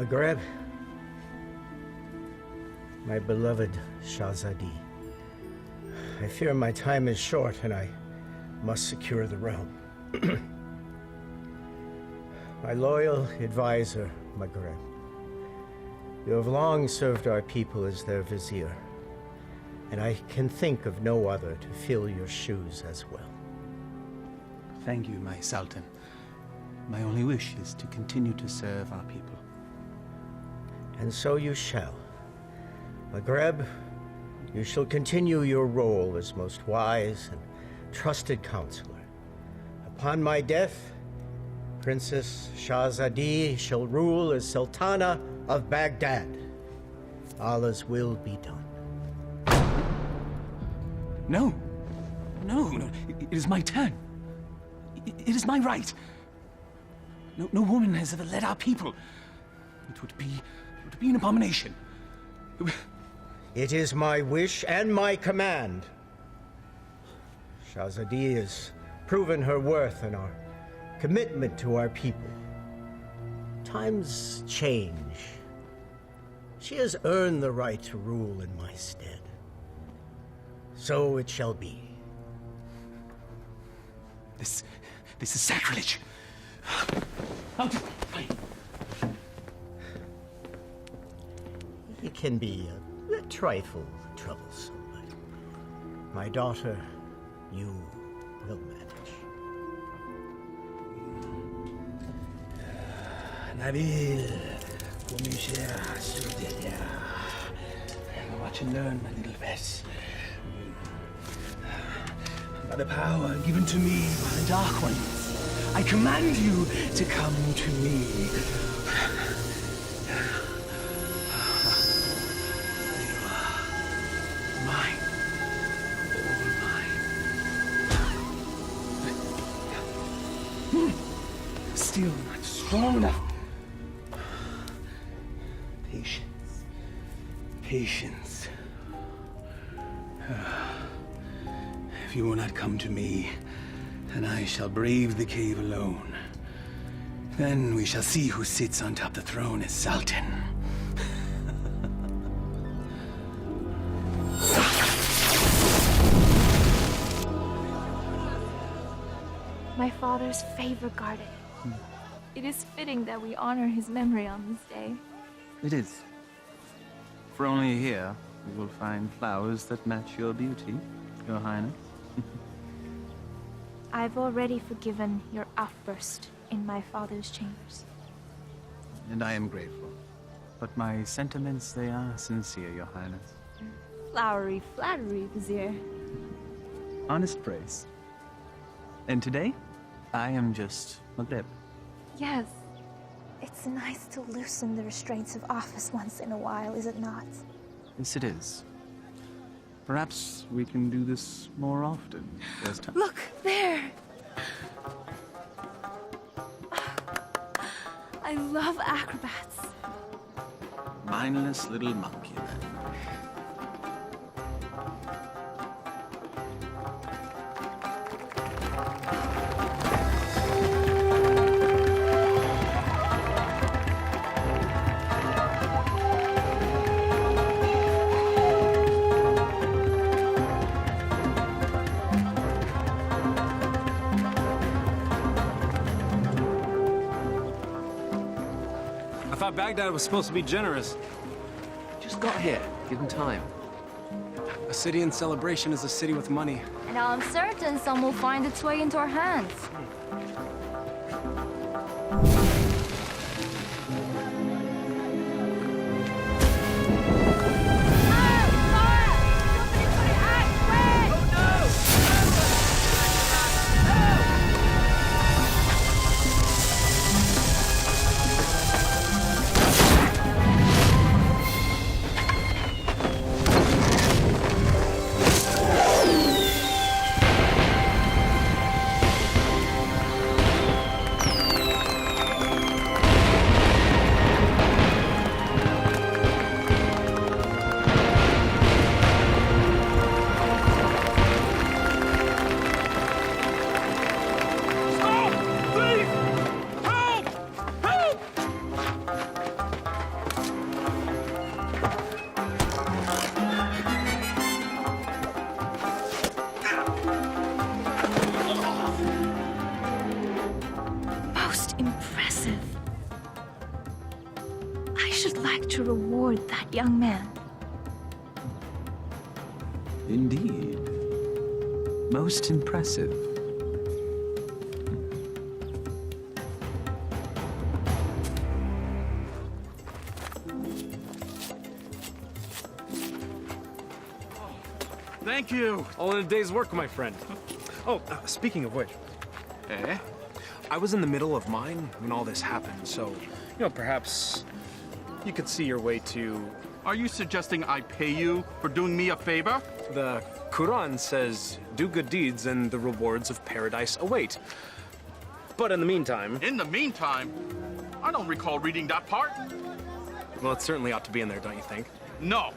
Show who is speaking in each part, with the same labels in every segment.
Speaker 1: Maghreb, my beloved Shahzadi, I fear my time is short and I must secure the realm. My loyal advisor, Maghreb, you have long served our people as their vizier, and I can think of no other to fill your shoes as well.
Speaker 2: Thank you, my Sultan. My only wish is to continue to serve our people.
Speaker 1: And so you shall. Maghreb, you shall continue your role as most wise and trusted counselor. Upon my death, Princess Shahzadi shall rule as Sultana of Baghdad. Allah's will be done.
Speaker 2: No. No. It is my turn. It is my right. No woman has ever led our people. It would be an abomination.
Speaker 1: It is my wish and my command. Shahzadi has proven her worth and our commitment to our people. Times change. She has earned the right to rule in my stead. So it shall be.
Speaker 2: This is sacrilege. Out!
Speaker 1: It can be a trifle troublesome, but my daughter, you will manage.
Speaker 2: Nabil, come here, Sudelia. Watch and learn, my little Bess. By the power given to me by the Dark Ones, I command you to come to me. Mine. All mine. Still not strong enough. Patience. If you will not come to me, then I shall brave the cave alone. Then we shall see who sits on top the throne as Sultan.
Speaker 3: My father's favorite garden. It is fitting that we honor his memory on this day.
Speaker 4: It is. For only here you will find flowers that match your beauty, Your Highness.
Speaker 3: I've already forgiven your outburst in my father's chambers.
Speaker 4: And I am grateful. But my sentiments, they are sincere, Your Highness.
Speaker 3: Flowery flattery, Vizier.
Speaker 4: Honest praise. And today, I am just Maghreb.
Speaker 3: Yes.
Speaker 5: It's nice to loosen the restraints of office once in a while, is it not?
Speaker 4: Yes, it is. Perhaps we can do this more often. There's time.
Speaker 3: Look, there! I love acrobats.
Speaker 4: Mindless little monkey, then.
Speaker 6: I thought Baghdad was supposed to be generous.
Speaker 7: Just got here. Give him time.
Speaker 6: A city in celebration is a city with money.
Speaker 3: And I'm certain some will find its way into our hands. that young man.
Speaker 4: Indeed. Most impressive.
Speaker 6: Thank you. All in a day's work, my friend. Oh, speaking of which.
Speaker 7: Eh?
Speaker 6: I was in the middle of mine when all this happened, so, perhaps you could see your way to...
Speaker 8: Are you suggesting I pay you for doing me a favor?
Speaker 6: The Quran says, do good deeds and the rewards of paradise await. But in the meantime...
Speaker 8: In the meantime, I don't recall reading that part.
Speaker 6: Well, it certainly ought to be in there, don't you think?
Speaker 8: No.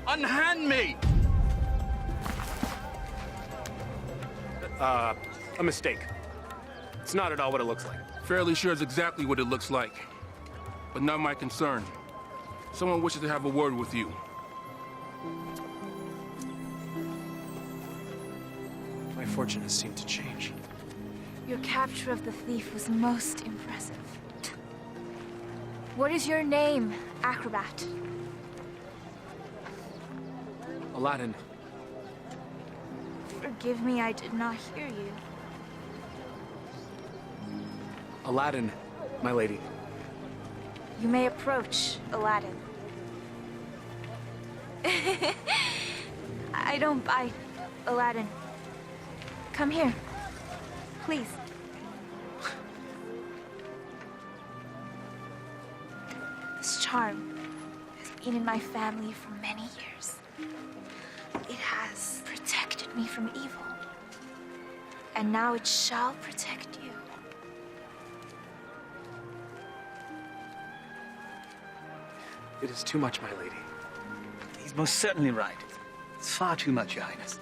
Speaker 8: Unhand me!
Speaker 6: A mistake. It's not at all what it looks like.
Speaker 9: Fairly sure it's exactly what it looks like. But not my concern. Someone wishes to have a word with you.
Speaker 6: My fortune has seemed to change.
Speaker 3: Your capture of the thief was most impressive. What is your name, acrobat?
Speaker 6: Aladdin.
Speaker 3: Forgive me, I did not hear you.
Speaker 6: Aladdin, my lady.
Speaker 3: You may approach, Aladdin. I don't bite, Aladdin. Come here, please. This charm has been in my family for many years. It has protected me from evil. And now it shall protect you.
Speaker 6: It is too much, my lady.
Speaker 4: He's most certainly right. It's far too much, Your Highness.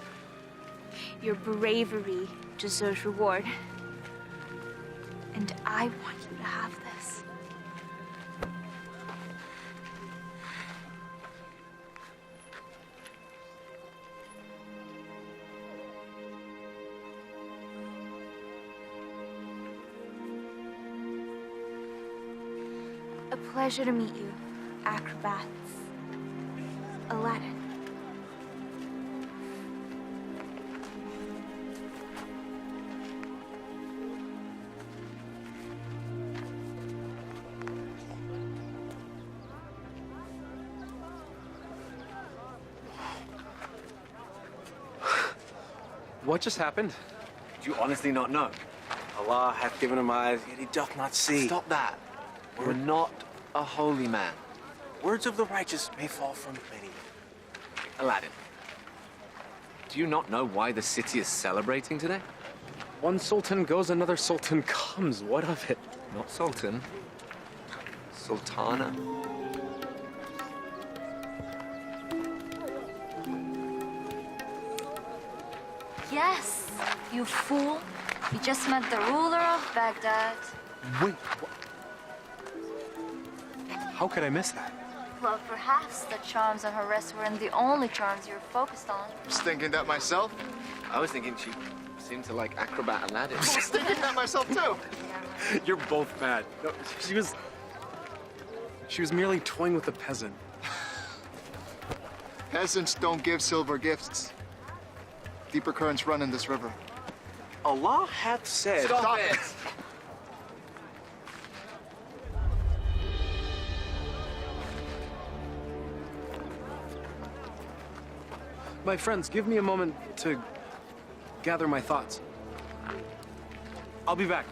Speaker 3: Your bravery deserves reward. And I want you to have this. A pleasure to meet you, acrobats. Aladdin.
Speaker 6: What just happened?
Speaker 7: Do you honestly not know? Allah hath given him eyes, yet he doth not see. Stop that. We're not a holy man. Words of the righteous may fall from many. Aladdin, do you not know why the city is celebrating today?
Speaker 6: One sultan goes, another sultan comes. What of it?
Speaker 7: Not sultan. Sultana.
Speaker 10: Yes, you fool. You just met the ruler of Baghdad.
Speaker 6: Wait, what? How could I miss that?
Speaker 10: Well, perhaps the charms on her wrist weren't the only charms you were focused on.
Speaker 11: I was thinking that myself.
Speaker 7: I was thinking she seemed to like acrobat Aladdin.
Speaker 11: I was thinking that myself too.
Speaker 6: You're both bad. No, she was merely toying with a peasant.
Speaker 11: Peasants don't give silver gifts. Deeper currents run in this river.
Speaker 6: Allah hath said...
Speaker 11: Stop it!
Speaker 6: My friends, give me a moment to gather my thoughts. I'll be back.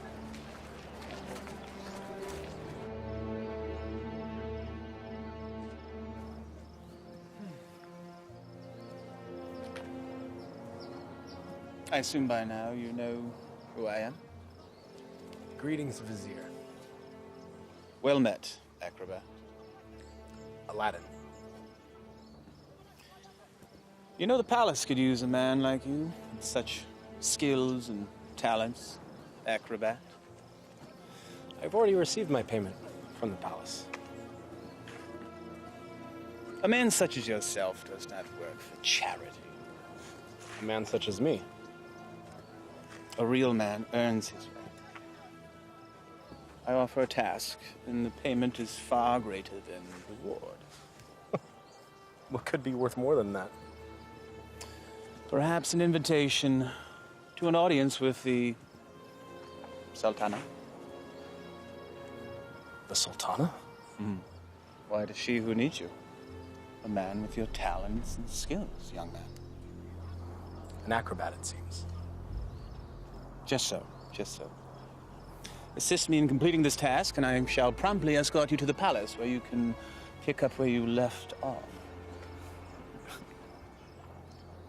Speaker 2: I assume by now you know who I am?
Speaker 6: Greetings, Vizier.
Speaker 2: Well met, acrobat.
Speaker 6: Aladdin.
Speaker 2: You know, the palace could use a man like you, with such skills and talents, acrobat.
Speaker 6: I've already received my payment from the palace.
Speaker 2: A man such as yourself does not work for charity.
Speaker 6: A man such as me.
Speaker 2: A real man earns his way.
Speaker 4: I offer a task, and the payment is far greater than the reward.
Speaker 6: What could be worth more than that?
Speaker 4: Perhaps an invitation to an audience with the Sultana.
Speaker 6: The Sultana?
Speaker 4: Why, it is she who needs you. A man with your talents and skills, young man.
Speaker 6: An acrobat, it seems.
Speaker 4: Just so, just so. Assist me in completing this task, and I shall promptly escort you to the palace, where you can pick up where you left off.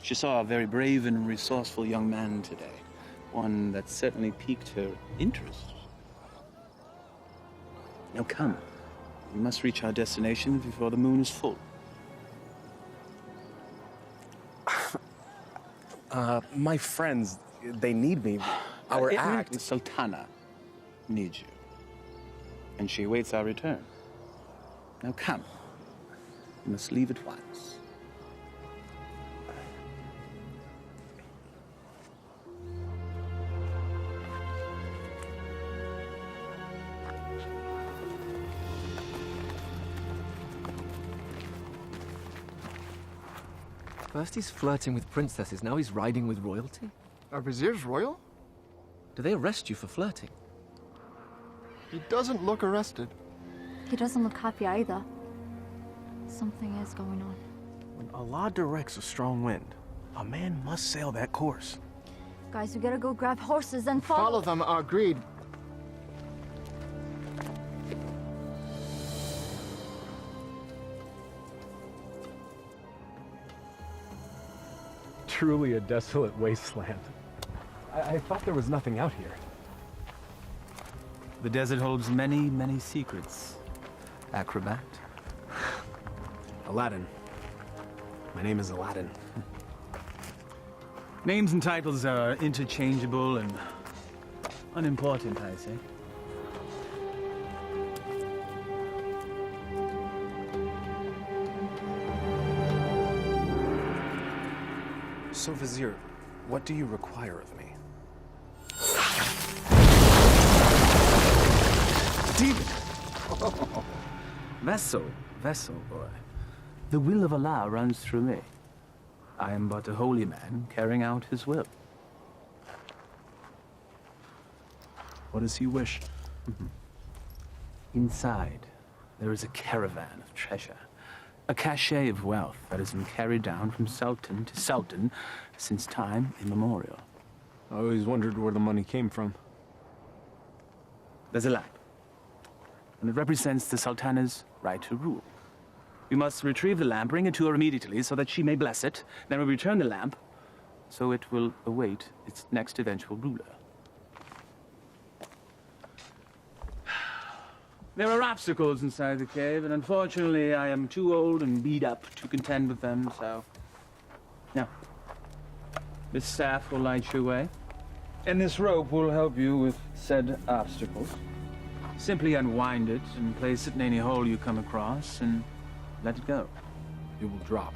Speaker 4: She saw a very brave and resourceful young man today. One that certainly piqued her interest. Now come. We must reach our destination before the moon is full.
Speaker 6: My friends, they need me. Our act.
Speaker 4: The Sultana needs you. And she awaits our return. Now come. We must leave at once.
Speaker 12: First he's flirting with princesses, now he's riding with royalty?
Speaker 11: Are viziers royal?
Speaker 12: Do they arrest you for flirting?
Speaker 11: He doesn't look arrested.
Speaker 10: He doesn't look happy either. Something is going on.
Speaker 7: When Allah directs a strong wind, a man must sail that course.
Speaker 10: Guys, we gotta go grab horses and
Speaker 11: Follow them, agreed.
Speaker 6: Truly a desolate wasteland. I thought there was nothing out here.
Speaker 4: The desert holds many, many secrets. Acrobat.
Speaker 6: Aladdin. My name is Aladdin.
Speaker 4: Names and titles are interchangeable and unimportant, I say.
Speaker 6: So, Vizier, what do you require of me?
Speaker 4: Demon! Vessel, boy. The will of Allah runs through me. I am but a holy man carrying out his will.
Speaker 6: What does he wish?
Speaker 4: Inside, there is a caravan of treasure. A cachet of wealth that has been carried down from sultan to sultan since time immemorial.
Speaker 6: I always wondered where the money came from.
Speaker 4: There's a lamp, and it represents the sultana's right to rule. We must retrieve the lamp, bring it to her immediately so that she may bless it. Then we return the lamp, so it will await its next eventual ruler. There are obstacles inside the cave, and unfortunately I am too old and beat up to contend with them, so... Now, this staff will light your way, and this rope will help you with said obstacles. Simply unwind it and place it in any hole you come across, and let it go.
Speaker 6: It will drop.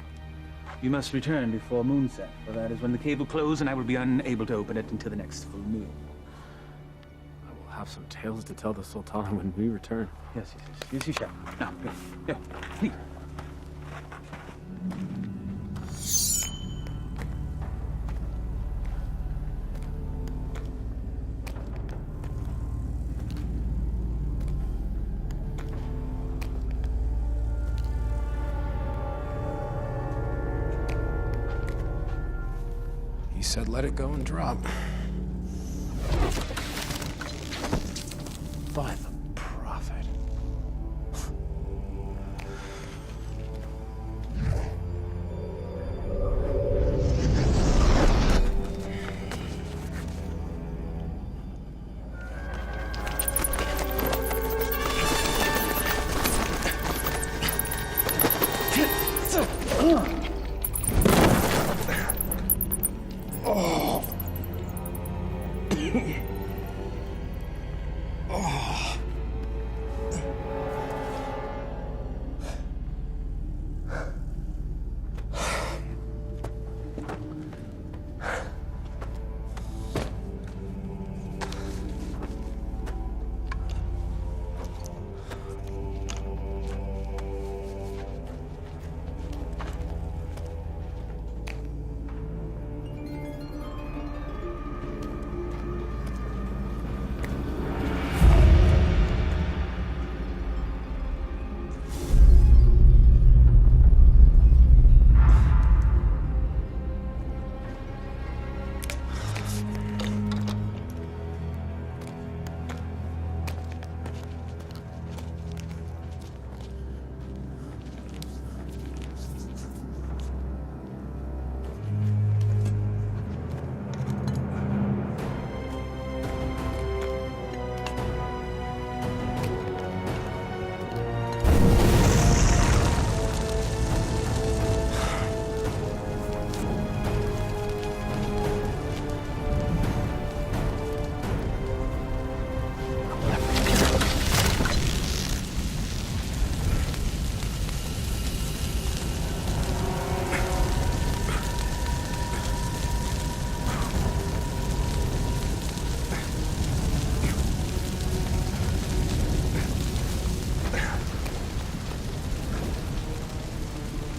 Speaker 4: You must return before moonset, for that is when the cave will close, and I will be unable to open it until the next full moon.
Speaker 6: Have some tales to tell the Sultana when we return.
Speaker 4: Yes, you shall. Now, go, please.
Speaker 6: He said let it go and drop. By the prophet.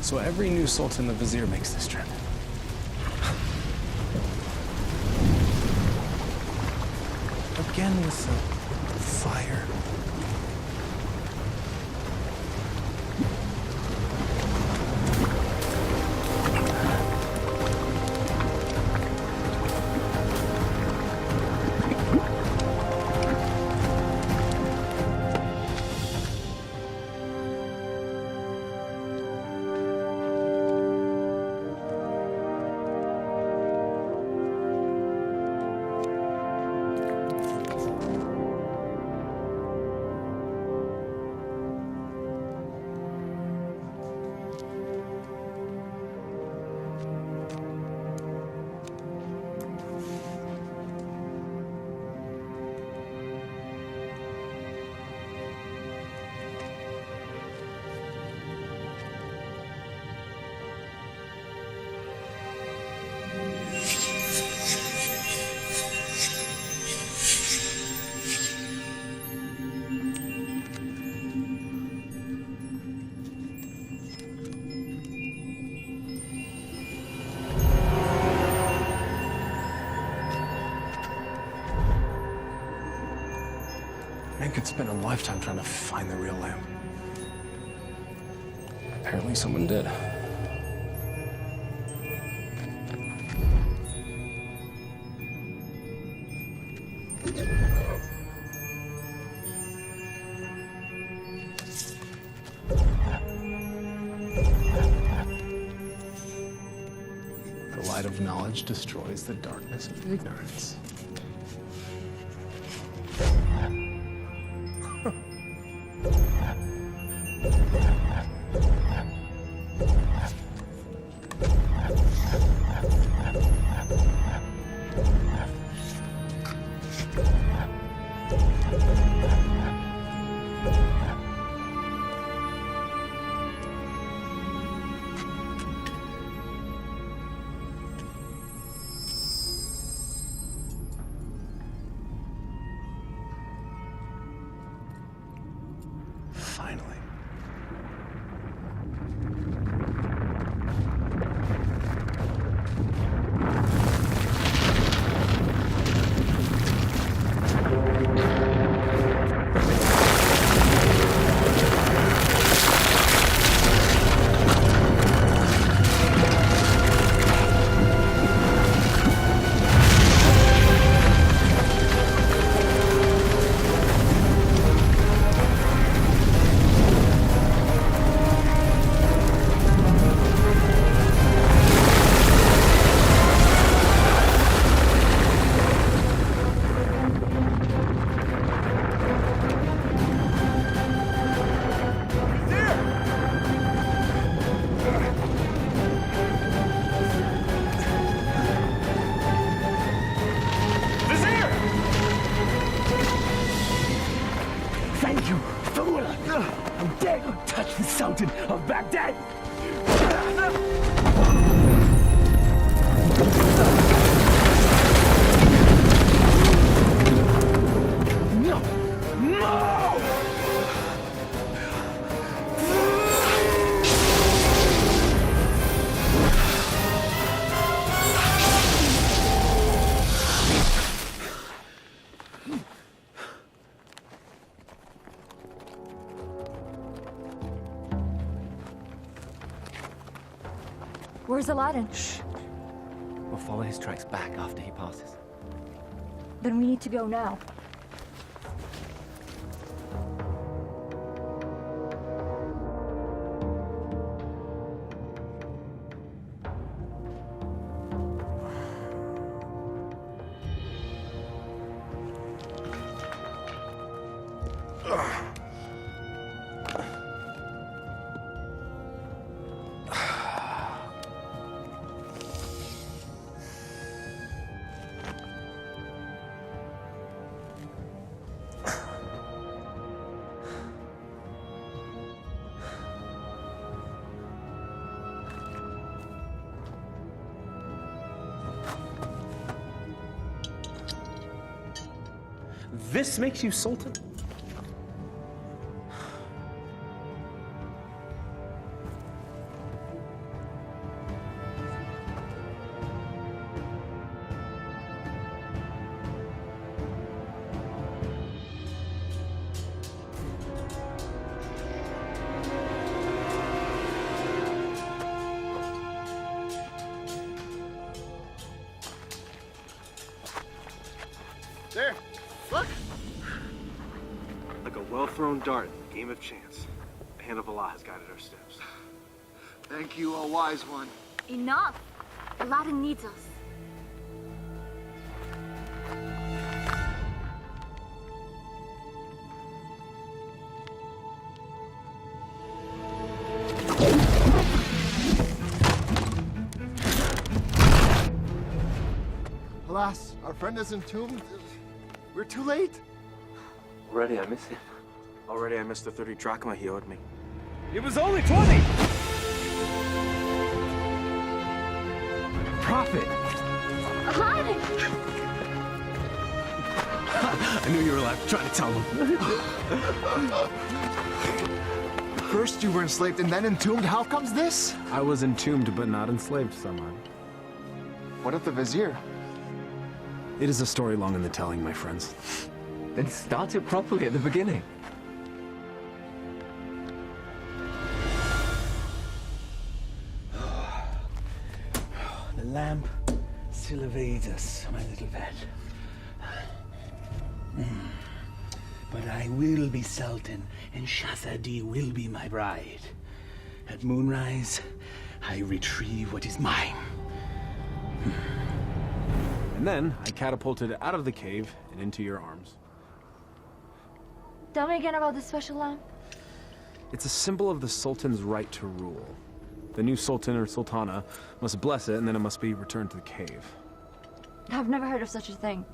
Speaker 6: So every new sultan the vizier makes this trip. Again with the fire. Man could spend a lifetime trying to find the real lamp. Apparently someone did. The light of knowledge destroys the darkness of ignorance. Finally.
Speaker 2: Thank you, fool! How dare you touch the Sultan of Baghdad! No! No!
Speaker 10: Where's Aladdin?
Speaker 12: Shh. We'll follow his tracks back after he passes.
Speaker 10: Then we need to go now.
Speaker 6: This makes you Sultan?
Speaker 7: thrown dart, game of chance. The hand of Allah has guided our steps.
Speaker 11: Thank you, O wise one.
Speaker 10: Enough! Aladdin needs us.
Speaker 11: Alas, our friend is entombed. We're too late.
Speaker 12: Already I miss him.
Speaker 7: Already I missed the 30 drachma he owed me.
Speaker 2: It was only 20!
Speaker 12: Prophet!
Speaker 10: Aladdin!
Speaker 6: I knew you were alive. Trying to tell him.
Speaker 11: First you were enslaved and then entombed. How comes this?
Speaker 6: I was entombed but not enslaved, someone.
Speaker 11: What of the vizier?
Speaker 6: It is a story long in the telling, my friends.
Speaker 12: Then start it properly at the beginning.
Speaker 2: The lamp still evades us, my little pet. But I will be Sultan, and Shahzadi will be my bride. At moonrise, I retrieve what is mine.
Speaker 6: And then I catapulted out of the cave and into your arms.
Speaker 10: Tell me again about the special lamp.
Speaker 6: It's a symbol of the Sultan's right to rule. The new Sultan or Sultana must bless it, and then it must be returned to the cave.
Speaker 10: I've never heard of such a thing.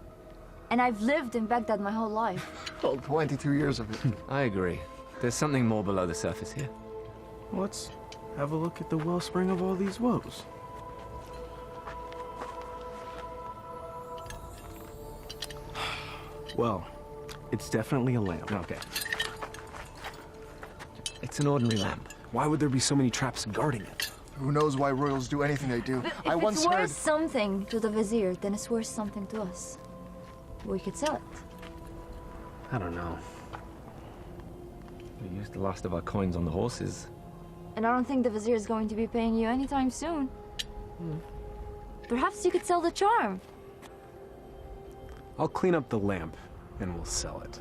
Speaker 10: And I've lived in Baghdad my whole life.
Speaker 11: Well, 22 years of it.
Speaker 12: I agree. There's something more below the surface here.
Speaker 7: Let's have a look at the wellspring of all these woes. Well, it's definitely a lamp.
Speaker 6: Okay.
Speaker 12: It's an ordinary lamp.
Speaker 6: Why would there be so many traps guarding it?
Speaker 11: Who knows why royals do anything they do? I
Speaker 10: If
Speaker 11: once
Speaker 10: it's worth
Speaker 11: heard...
Speaker 10: something to the vizier, then it's worth something to us. We could sell it.
Speaker 6: I don't know.
Speaker 12: We used the last of our coins on the horses.
Speaker 10: And I don't think the vizier is going to be paying you anytime soon. Perhaps you could sell the charm.
Speaker 6: I'll clean up the lamp, and we'll sell it.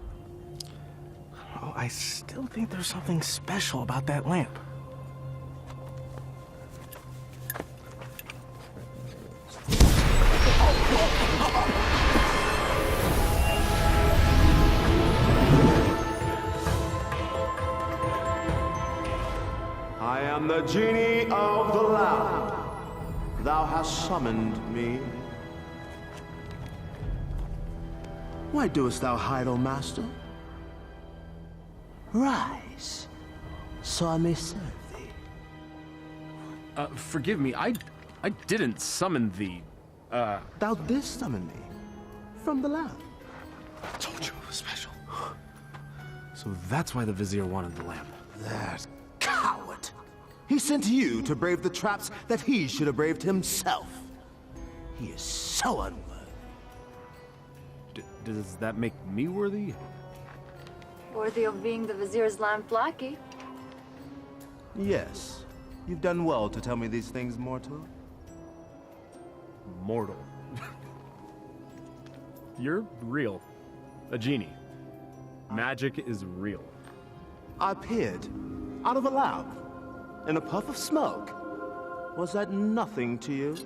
Speaker 7: Oh, I still think there's something special about that lamp.
Speaker 13: I am the genie of the lamp. Thou hast summoned me. Why doest thou hide, O master? Rise, so I may serve thee.
Speaker 6: Forgive me, I didn't summon thee.
Speaker 13: Thou didst summon me from the lamp.
Speaker 6: I told you it was special. So that's why the vizier wanted the lamp.
Speaker 13: That coward! He sent you to brave the traps that he should have braved himself. He is so unworthy.
Speaker 6: Does that make me worthy?
Speaker 10: Worthy of being the vizier's lamp lackey.
Speaker 13: Yes. You've done well to tell me these things, mortal.
Speaker 6: Mortal. You're real. A genie. Magic is real.
Speaker 13: I appeared out of a lamp in a puff of smoke. Was that nothing to you?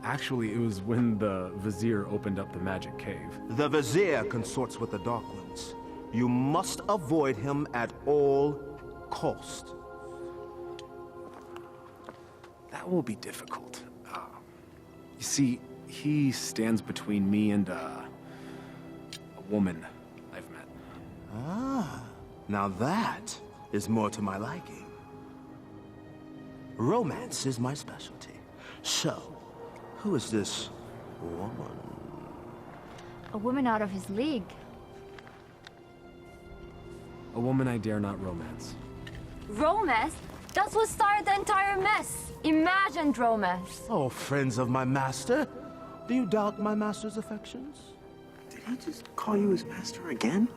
Speaker 6: Actually, it was when the vizier opened up the magic cave.
Speaker 13: The vizier consorts with the Dark Ones. You must avoid him at all cost.
Speaker 6: That will be difficult. You see, he stands between me and a woman I've met.
Speaker 13: Ah, now that is more to my liking. Romance is my specialty. So, who is this woman?
Speaker 10: A woman out of his league.
Speaker 6: A woman I dare not romance.
Speaker 10: Romance? That's what started the entire mess. Imagined romance.
Speaker 13: Oh, friends of my master, do you doubt my master's affections?
Speaker 7: Did he just call you his master again?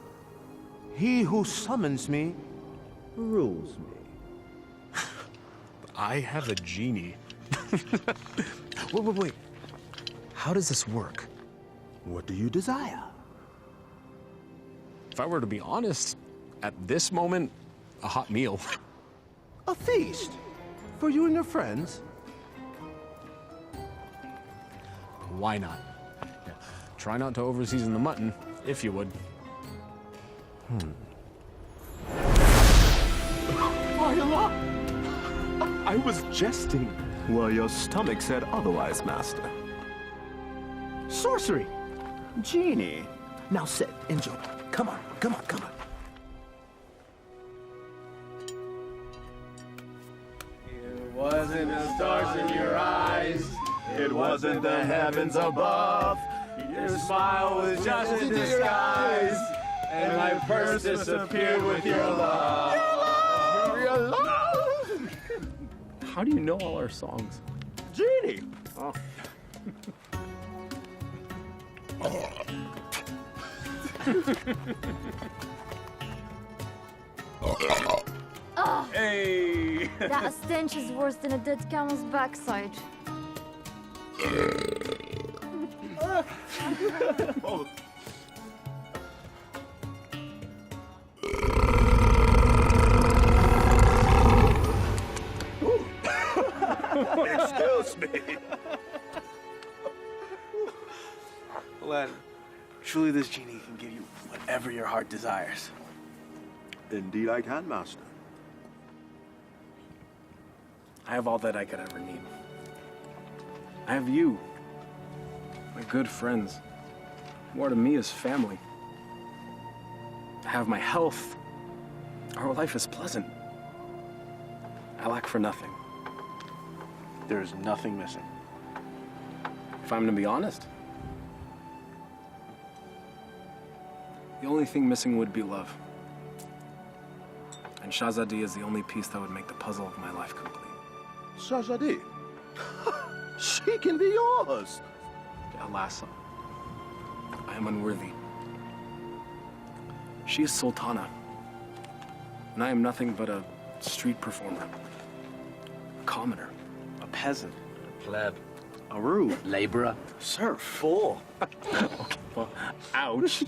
Speaker 13: He who summons me rules me.
Speaker 6: I have a genie. Wait. How does this work?
Speaker 13: What do you desire?
Speaker 6: If I were to be honest, at this moment, a hot meal.
Speaker 13: A feast? For you and your friends?
Speaker 6: Why not? Yeah. Try not to overseason the mutton, if you would.
Speaker 13: I was jesting. Well, your stomach said otherwise, Master. Sorcery. Genie. Now sit, enjoy. Come on, come on, come on.
Speaker 7: It wasn't the stars in your eyes. It wasn't the heavens above. Your smile was just a disguise. And my purse disappeared with your love.
Speaker 13: Your love!
Speaker 6: How do you know all our songs?
Speaker 13: Genie! Oh.
Speaker 10: Oh,
Speaker 6: Hey!
Speaker 10: that stench is worse than a dead camel's backside.
Speaker 13: Excuse me.
Speaker 7: Aladdin, truly this genie can give you whatever your heart desires.
Speaker 13: Indeed I can, Master.
Speaker 7: I have all that I could ever need. I have you, my good friends. More to me is family. I have my health. Our life is pleasant. I lack for nothing. There is nothing missing. If I'm to be honest, the only thing missing would be love. And Shahzadi is the only piece that would make the puzzle of my life complete.
Speaker 13: Shahzadi. She can be yours.
Speaker 7: Alas, I am unworthy. She is Sultana, and I am nothing but a street performer, a commoner, a peasant,
Speaker 14: a pleb,
Speaker 7: a rube,
Speaker 14: laborer,
Speaker 7: serf, fool. Okay, well, ouch.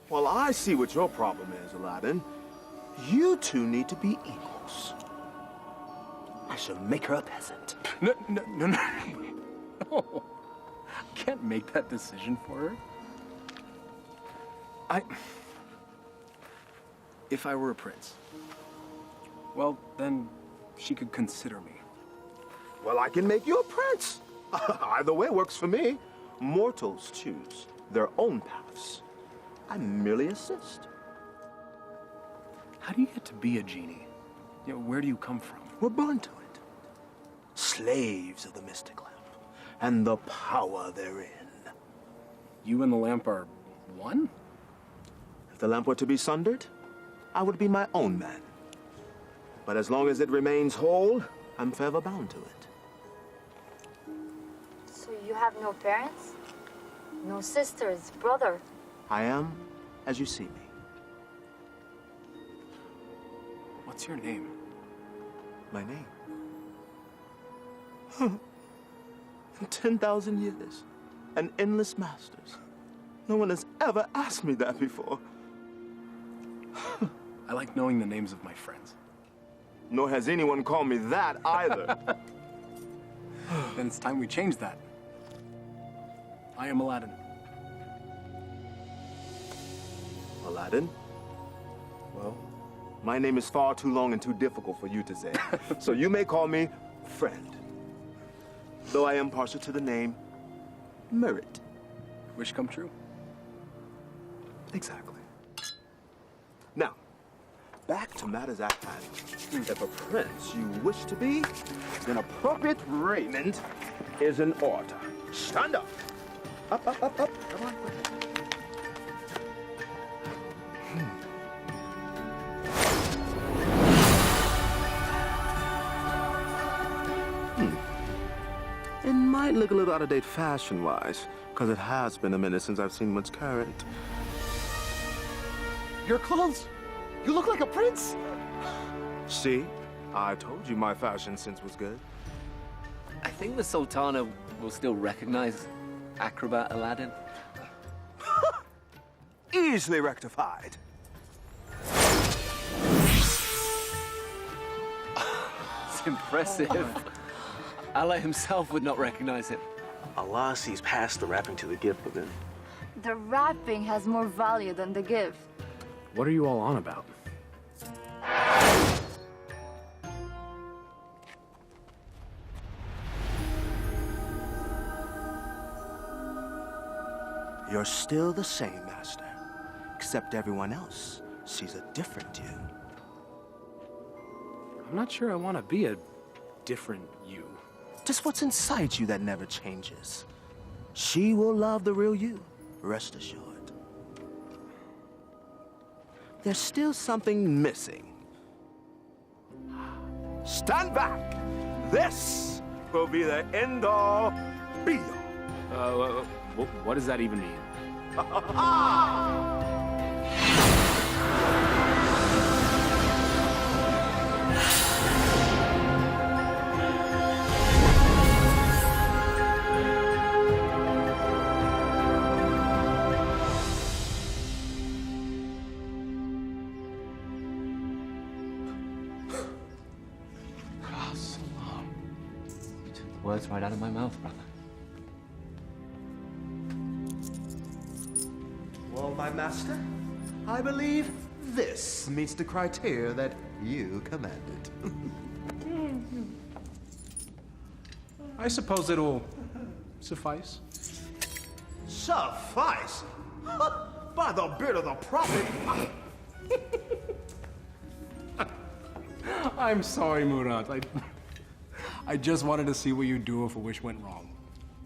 Speaker 13: Well, I see what your problem is, Aladdin. You two need to be equals. I shall make her a peasant.
Speaker 7: No. No. I can't make that decision for her. If I were a prince, well, then she could consider me.
Speaker 13: Well, I can make you a prince. Either way works for me. Mortals choose their own paths. I merely assist.
Speaker 7: How do you get to be a genie? You know, where do you come from?
Speaker 13: We're born to it. Slaves of the mystic lamp and the power therein.
Speaker 7: You and the lamp are one?
Speaker 13: If the lamp were to be sundered, I would be my own man. But as long as it remains whole, I'm forever bound to it.
Speaker 10: So you have no parents? No sisters, brother?
Speaker 13: I am as you see me.
Speaker 7: What's your name?
Speaker 13: My name? In 10,000 years and endless masters, no one has ever asked me that before.
Speaker 7: I like knowing the names of my friends.
Speaker 13: Nor has anyone called me that either.
Speaker 7: Then it's time we change that. I am Aladdin.
Speaker 13: Aladdin? Well, my name is far too long and too difficult for you to say. So you may call me friend. Though I am partial to the name Merit.
Speaker 7: Wish come true.
Speaker 13: Exactly. Now, back to matters at hand. If a prince you wish to be, then appropriate raiment is in order. Stand up. Up. Come on. It might look a little out of date fashion-wise, because it has been a minute since I've seen what's current.
Speaker 7: Your clothes? You look like a prince.
Speaker 13: See? I told you my fashion sense was good.
Speaker 12: I think the Sultana will still recognize acrobat Aladdin.
Speaker 13: easily rectified.
Speaker 7: It's impressive. Allah himself would not recognize it.
Speaker 14: Allah sees past the wrapping to the gift within.
Speaker 10: The wrapping has more value than the gift.
Speaker 6: What are you all on about?
Speaker 13: You're still the same, Master. Except everyone else sees a different you.
Speaker 6: I'm not sure I want to be a different you.
Speaker 13: Just what's inside you that never changes. She will love the real you, rest assured. There's still something missing. Stand back! This will be the end-all, be-all.
Speaker 6: What does that even mean?
Speaker 12: Words right out of my mouth, brother.
Speaker 13: Well, my master, I believe this meets the criteria that you commanded.
Speaker 2: I suppose it'll suffice.
Speaker 13: Suffice? By the beard of the prophet!
Speaker 2: I'm sorry, Murat. I just wanted to see what you'd do if a wish went wrong.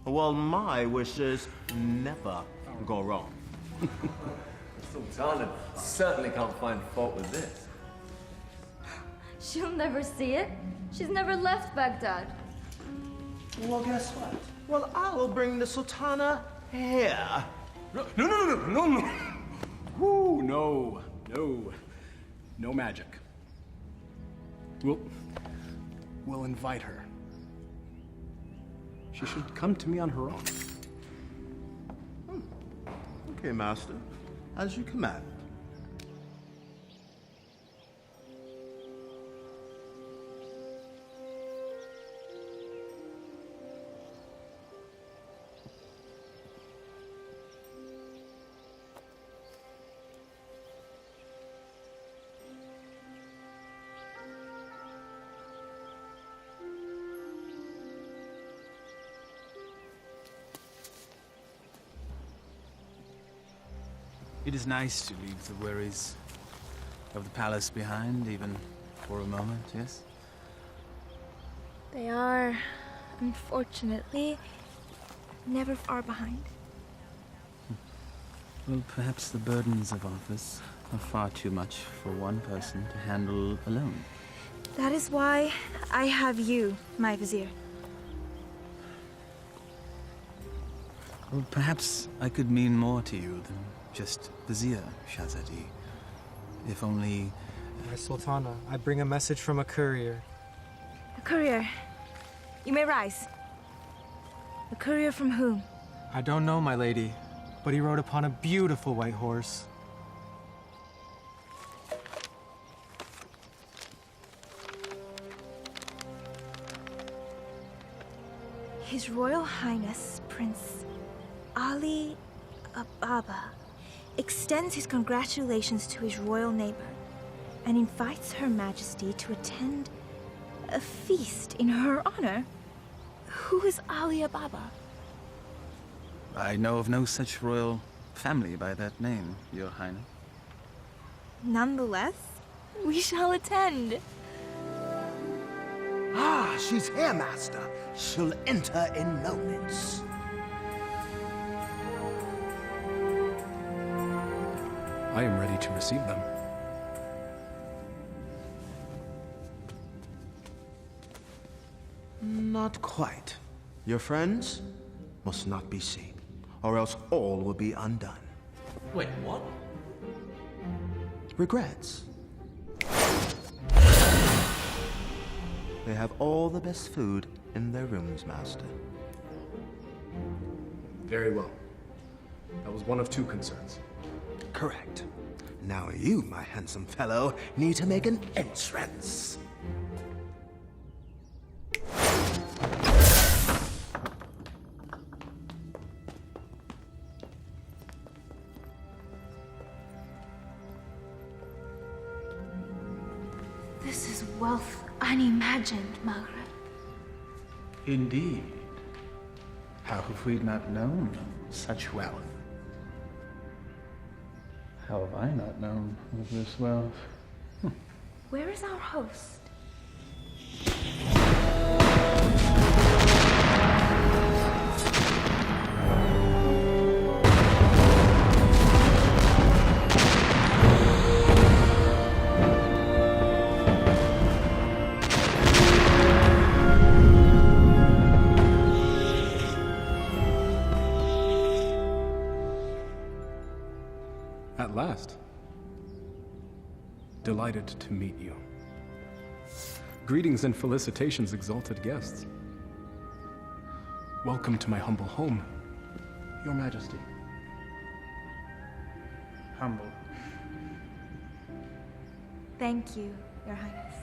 Speaker 13: Well, my wishes never go wrong.
Speaker 12: Sultana certainly can't find fault with this.
Speaker 10: She'll never see it. She's never left Baghdad.
Speaker 13: Well, guess what? Well, I will bring the Sultana here.
Speaker 2: No. Woo, no. No magic. We'll invite her. She should come to me on her own.
Speaker 13: Okay, master. As you command.
Speaker 2: It is nice to leave the worries of the palace behind, even for a moment, yes?
Speaker 3: They are, unfortunately, never far behind.
Speaker 2: Well, perhaps the burdens of office are far too much for one person to handle alone.
Speaker 3: That is why I have you, my vizier.
Speaker 2: Well, perhaps I could mean more to you than just Vizier, Shahzadi. If only...
Speaker 15: My Sultana, I bring a message from a courier.
Speaker 3: A courier? You may rise. A courier from whom?
Speaker 15: I don't know, my lady, but he rode upon a beautiful white horse.
Speaker 3: His Royal Highness, Prince Ali Ababa, extends his congratulations to his royal neighbor and invites Her Majesty to attend a feast in her honor. Who is Ali Ababa?
Speaker 2: I know of no such royal family by that name, Your Highness.
Speaker 3: Nonetheless, we shall attend.
Speaker 13: Ah, she's here, master. She'll enter in moments.
Speaker 6: I am ready to receive them.
Speaker 13: Not quite. Your friends must not be seen, or else all will be undone.
Speaker 12: Wait, what?
Speaker 13: Regrets. They have all the best food in their rooms, master.
Speaker 6: Very well. That was one of two concerns.
Speaker 13: correct. Now you, my handsome fellow, need to make an entrance.
Speaker 3: This is wealth unimagined, Margaret.
Speaker 2: Indeed. How have we not known such wealth? How have I not known of this wealth?
Speaker 3: Where is our host?
Speaker 6: At last. Delighted to meet you. Greetings and felicitations, exalted guests. Welcome to my humble home, Your Majesty.
Speaker 2: Humble.
Speaker 3: Thank you, Your Highness.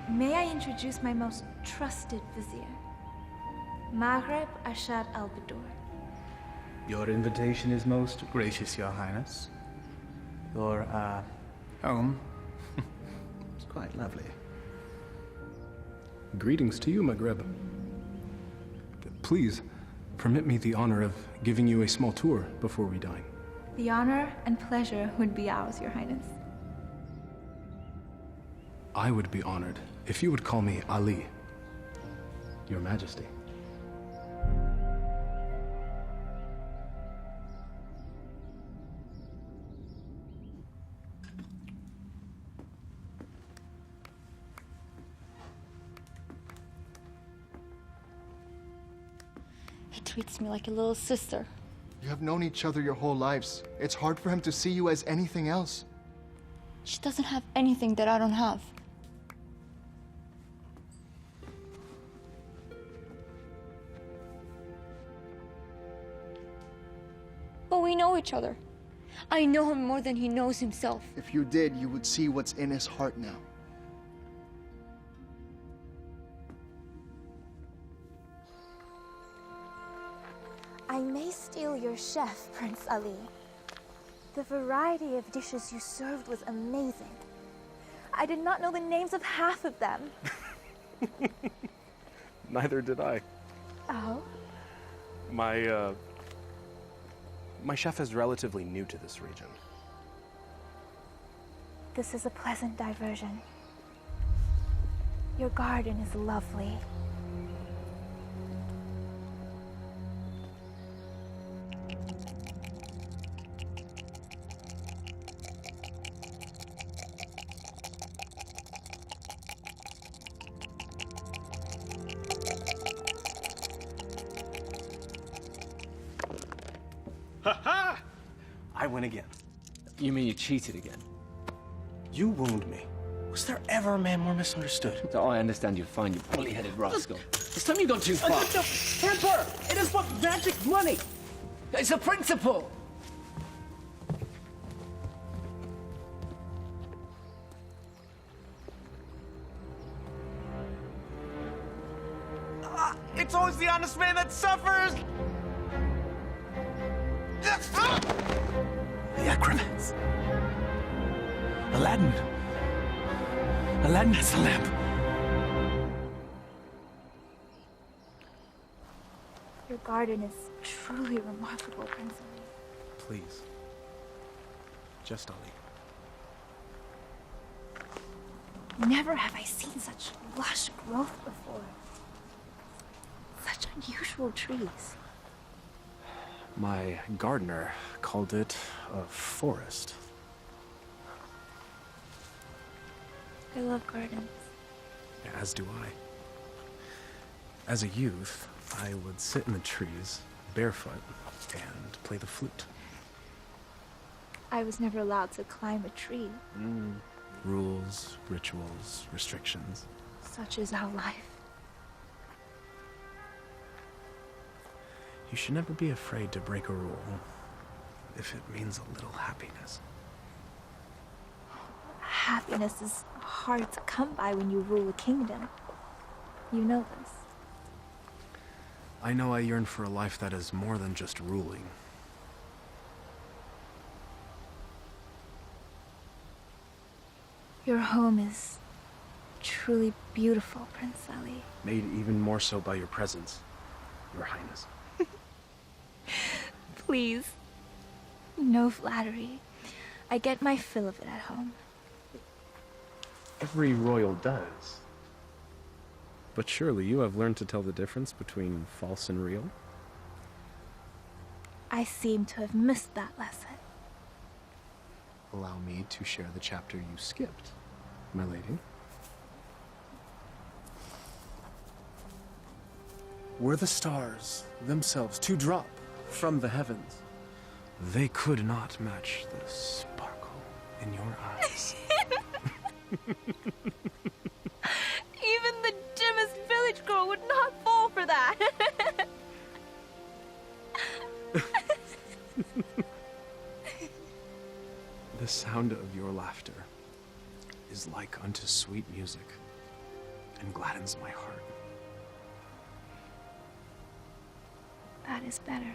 Speaker 3: May I introduce my most trusted vizier, Maghreb Ashad al-Badur.
Speaker 2: Your invitation is most gracious, Your Highness. Your, home is quite lovely.
Speaker 6: Greetings to you, Maghreb. Please, permit me the honor of giving you a small tour before we dine.
Speaker 3: The honor and pleasure would be ours, Your Highness.
Speaker 6: I would be honored if you would call me Ali, Your Majesty.
Speaker 16: He treats me like a little sister.
Speaker 11: You have known each other your whole lives. It's hard for him to see you as anything else.
Speaker 16: She doesn't have anything that I don't have. But we know each other. I know him more than he knows himself.
Speaker 11: If you did, you would see what's in his heart now.
Speaker 5: I may steal your chef, Prince Ali. The variety of dishes you served was amazing. I did not know the names of half of them.
Speaker 17: Neither did I.
Speaker 5: Oh?
Speaker 17: My chef is relatively new to this region.
Speaker 5: This is a pleasant diversion. Your garden is lovely.
Speaker 7: Ha-ha! I win again.
Speaker 12: You mean you cheated again?
Speaker 7: You wound me. Was there ever a man more misunderstood?
Speaker 12: Oh, I understand you're fine, you bully-headed rascal. This time you've gone too far.
Speaker 7: Temper! It is but magic money!
Speaker 12: It's a principle!
Speaker 7: It's always the honest man that suffers!
Speaker 2: The acrobats. Aladdin. Aladdin has the lamp.
Speaker 3: Your garden is truly remarkable, Prince Ali.
Speaker 6: Please. Just Ali.
Speaker 3: Never have I seen such lush growth before. Such unusual trees.
Speaker 6: My gardener called it a forest.
Speaker 3: I love gardens.
Speaker 6: As do I. As a youth, I would sit in the trees, barefoot, and play the flute.
Speaker 3: I was never allowed to climb a tree.
Speaker 6: Rules, rituals, restrictions.
Speaker 3: Such is our life.
Speaker 6: You should never be afraid to break a rule. if it means a little happiness.
Speaker 5: Happiness is hard to come by when you rule a kingdom. You know this.
Speaker 6: I know I yearn for a life that is more than just ruling.
Speaker 5: Your home is truly beautiful, Prince Ali.
Speaker 6: Made even more so by your presence, Your Highness.
Speaker 5: Please. No flattery. I get my fill of it at home.
Speaker 6: Every royal does. But surely you have learned to tell the difference between false and real?
Speaker 5: I seem to have missed that lesson.
Speaker 6: Allow me to share the chapter you skipped, my lady. Were the stars themselves to drop from the heavens, they could not match the sparkle in your eyes.
Speaker 5: Even the dimmest village girl would not fall for that.
Speaker 6: The sound of your laughter is like unto sweet music and gladdens my heart.
Speaker 5: That is better.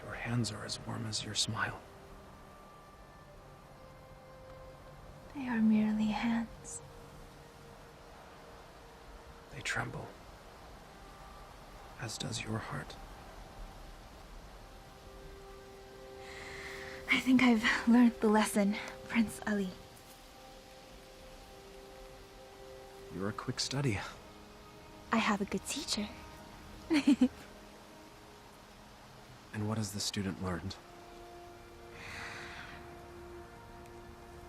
Speaker 6: Your hands are as warm as your smile.
Speaker 5: They are merely hands.
Speaker 6: They tremble, as does your heart.
Speaker 5: I think I've learned the lesson, Prince Ali.
Speaker 6: You're a quick study.
Speaker 5: I have a good teacher.
Speaker 6: And what has the student learned?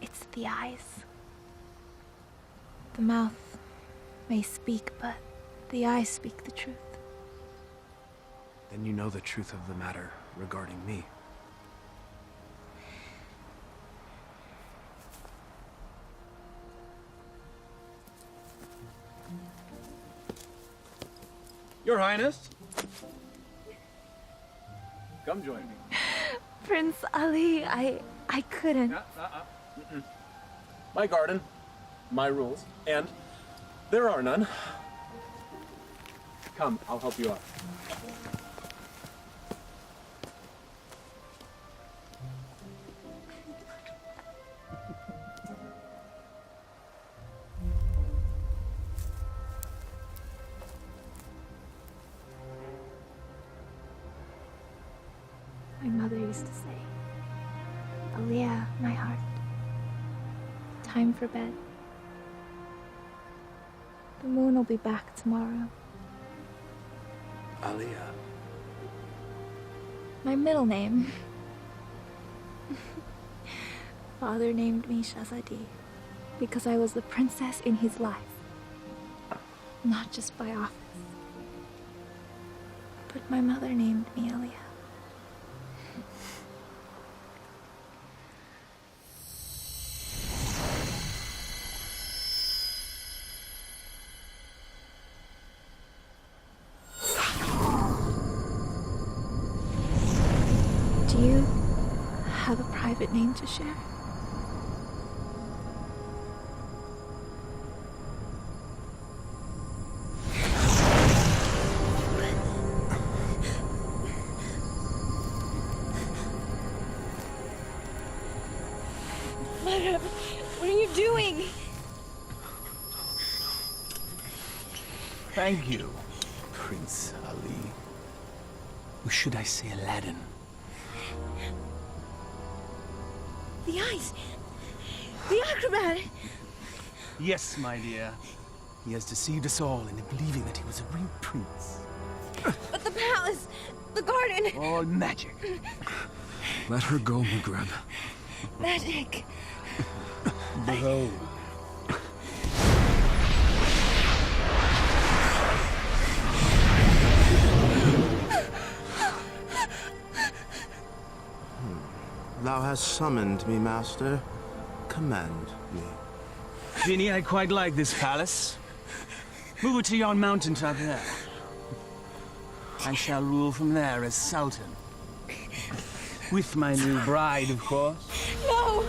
Speaker 5: It's the eyes. The mouth may speak, but the eyes speak the truth.
Speaker 6: Then you know the truth of the matter regarding me.
Speaker 4: Your Highness. Come join me.
Speaker 5: Prince Ali, I couldn't.
Speaker 6: My garden, my rules, and there are none. Come, I'll help you out.
Speaker 5: My mother used to say, Aliyah, my heart, time for bed. The moon will be back tomorrow.
Speaker 6: Aliyah.
Speaker 5: My middle name. Father named me Shahzadi because I was the princess in his life, not just by office. But my mother named me Aliyah. Do you have a private name to share?
Speaker 16: Mother, what are you doing?
Speaker 2: Thank you, Prince Ali. Or should I say Aladdin?
Speaker 16: The eyes! The acrobat!
Speaker 2: Yes, my dear. He has deceived us all into believing that he was a real prince.
Speaker 16: But the palace! The garden!
Speaker 2: All magic.
Speaker 6: Let her go, Maghreb.
Speaker 16: Magic!
Speaker 2: Behold.
Speaker 1: Thou hast summoned me, master. Command me.
Speaker 4: Genie, I quite like this palace. Move it to yon mountaintop there. I shall rule from there as Sultan. With my new bride, of course.
Speaker 16: No!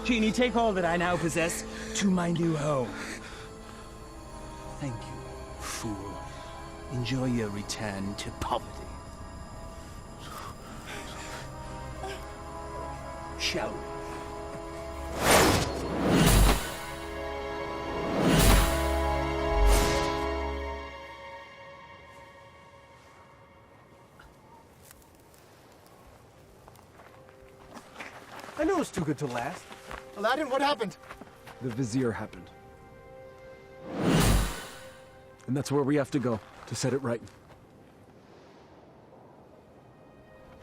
Speaker 4: Genie, take all that I now possess to my new home. Thank you, fool. Enjoy your return to poverty. Shall we?
Speaker 6: I knew it was too good to last.
Speaker 11: Aladdin, what happened?
Speaker 6: The Vizier happened. And that's where we have to go, to set it right.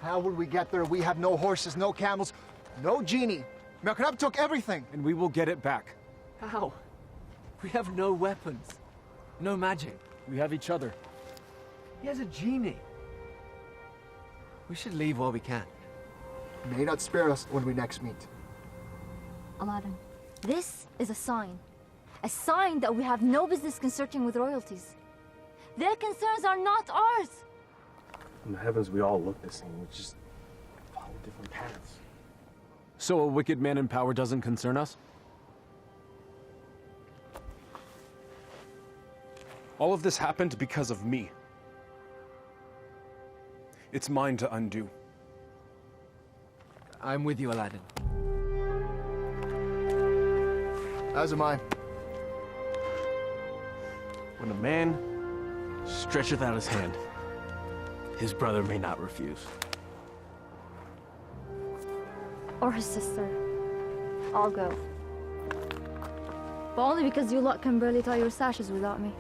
Speaker 11: How will we get there? We have no horses, no camels, no genie. Merkrab took everything.
Speaker 6: And we will get it back.
Speaker 12: How? We have no weapons. No magic.
Speaker 6: We have each other.
Speaker 12: He has a genie. We should leave while we can.
Speaker 11: May not spare us when we next meet.
Speaker 10: Aladdin, this is a sign. A sign that we have no business consorting with royalties. Their concerns are not ours.
Speaker 17: In the heavens, we all look the same. We just follow different paths.
Speaker 6: So a wicked man in power doesn't concern us?
Speaker 17: All of this happened because of me. It's mine to undo.
Speaker 12: I'm with you, Aladdin.
Speaker 11: As am I.
Speaker 7: When a man stretcheth out his hand, his brother may not refuse.
Speaker 10: Or his sister. I'll go. But only because you lot can barely tie your sashes without me.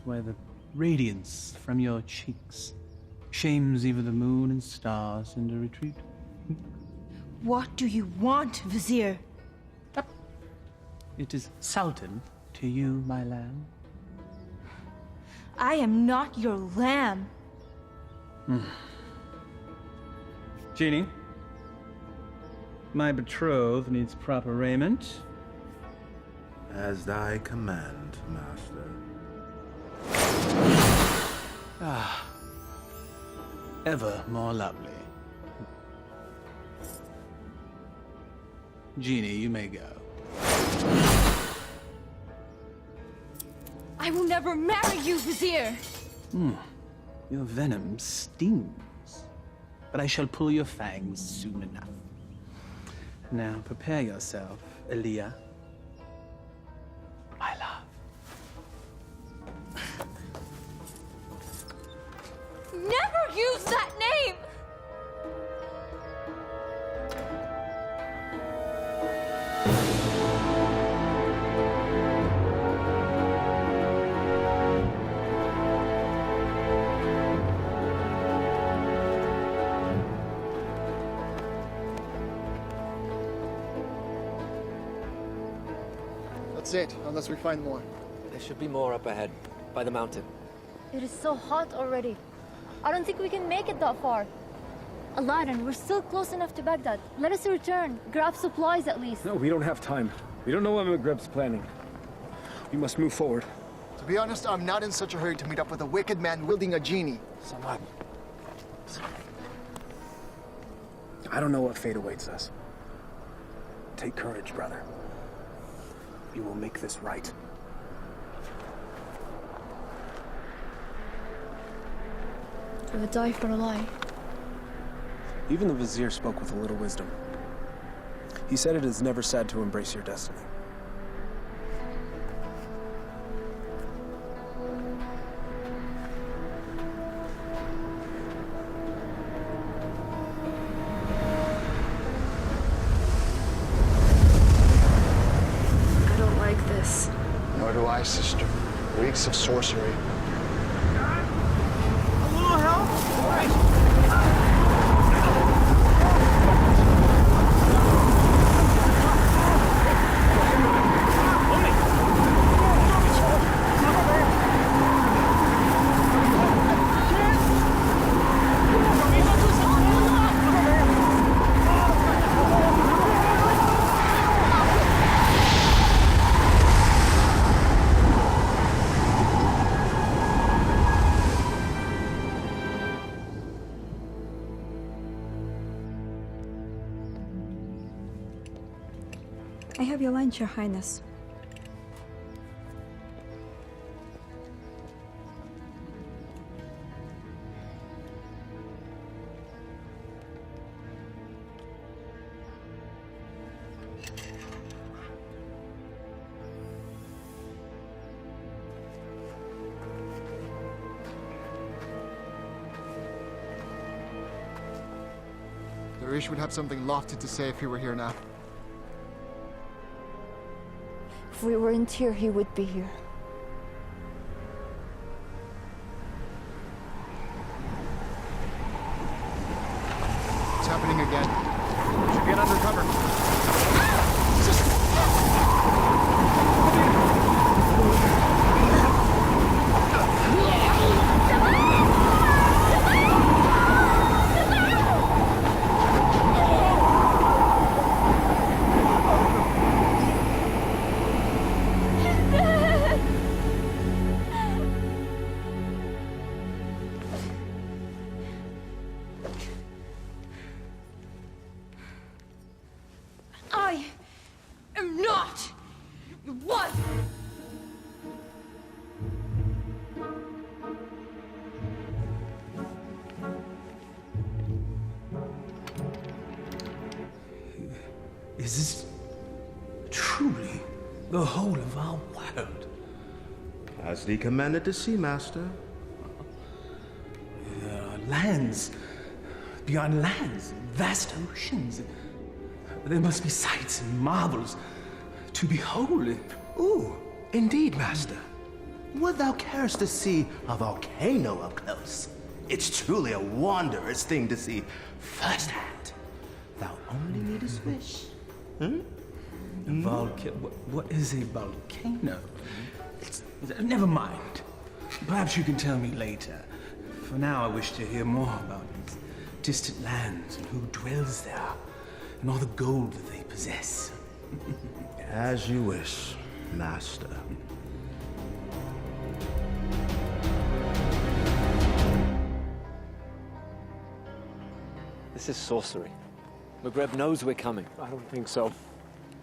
Speaker 4: Where the radiance from your cheeks shames even the moon and stars into retreat.
Speaker 18: What do you want, Vizier?
Speaker 4: It is Sultan to you, my lamb.
Speaker 18: I am not your lamb.
Speaker 4: Genie, my betrothed needs proper raiment.
Speaker 13: As thy command, master.
Speaker 4: Ah, ever more lovely. Genie, you may go.
Speaker 16: I will never marry you, Vizier!
Speaker 4: Your venom stings, but I shall pull your fangs soon enough. Now prepare yourself, Aaliyah. My love.
Speaker 16: Never use that name!
Speaker 11: That's it, unless we find more.
Speaker 12: There should be more up ahead, by the mountain.
Speaker 10: It is so hot already. I don't think we can make it that far. Aladdin, we're still close enough to Baghdad. Let us return. Grab supplies at least.
Speaker 6: No, we don't have time. We don't know what Magreb's planning. We must move forward.
Speaker 11: To be honest, I'm not in such a hurry to meet up with a wicked man wielding a genie.
Speaker 6: Samad. I don't know what fate awaits us. Take courage, brother. We will make this right.
Speaker 10: I would die for a lie.
Speaker 17: Even the Vizier spoke with a little wisdom. He said it is never sad to embrace your destiny.
Speaker 3: I don't like this.
Speaker 11: Nor do I, sister. Weeks of sorcery.
Speaker 4: A little help?
Speaker 16: have your lunch, Your Highness.
Speaker 11: Darish would have something lofty to say if he were here now.
Speaker 10: If we weren't here, he would be here.
Speaker 11: It's happening again. We should get under cover.
Speaker 16: I am not your wife!
Speaker 2: Is this truly the whole of our world?
Speaker 13: As thee commanded to see, Master.
Speaker 2: There are lands beyond lands, vast oceans. There must be sights and marvels to behold.
Speaker 13: Ooh, indeed, Master. Would thou carest to see a volcano up close? It's truly a wondrous thing to see firsthand. Thou only needest wish.
Speaker 2: What is a volcano? Never mind. Perhaps you can tell me later. For now, I wish to hear more about these distant lands and who dwells there, and all the gold that they possess.
Speaker 13: As you wish, Master.
Speaker 14: This is sorcery. McGreb knows we're coming.
Speaker 17: I don't think so.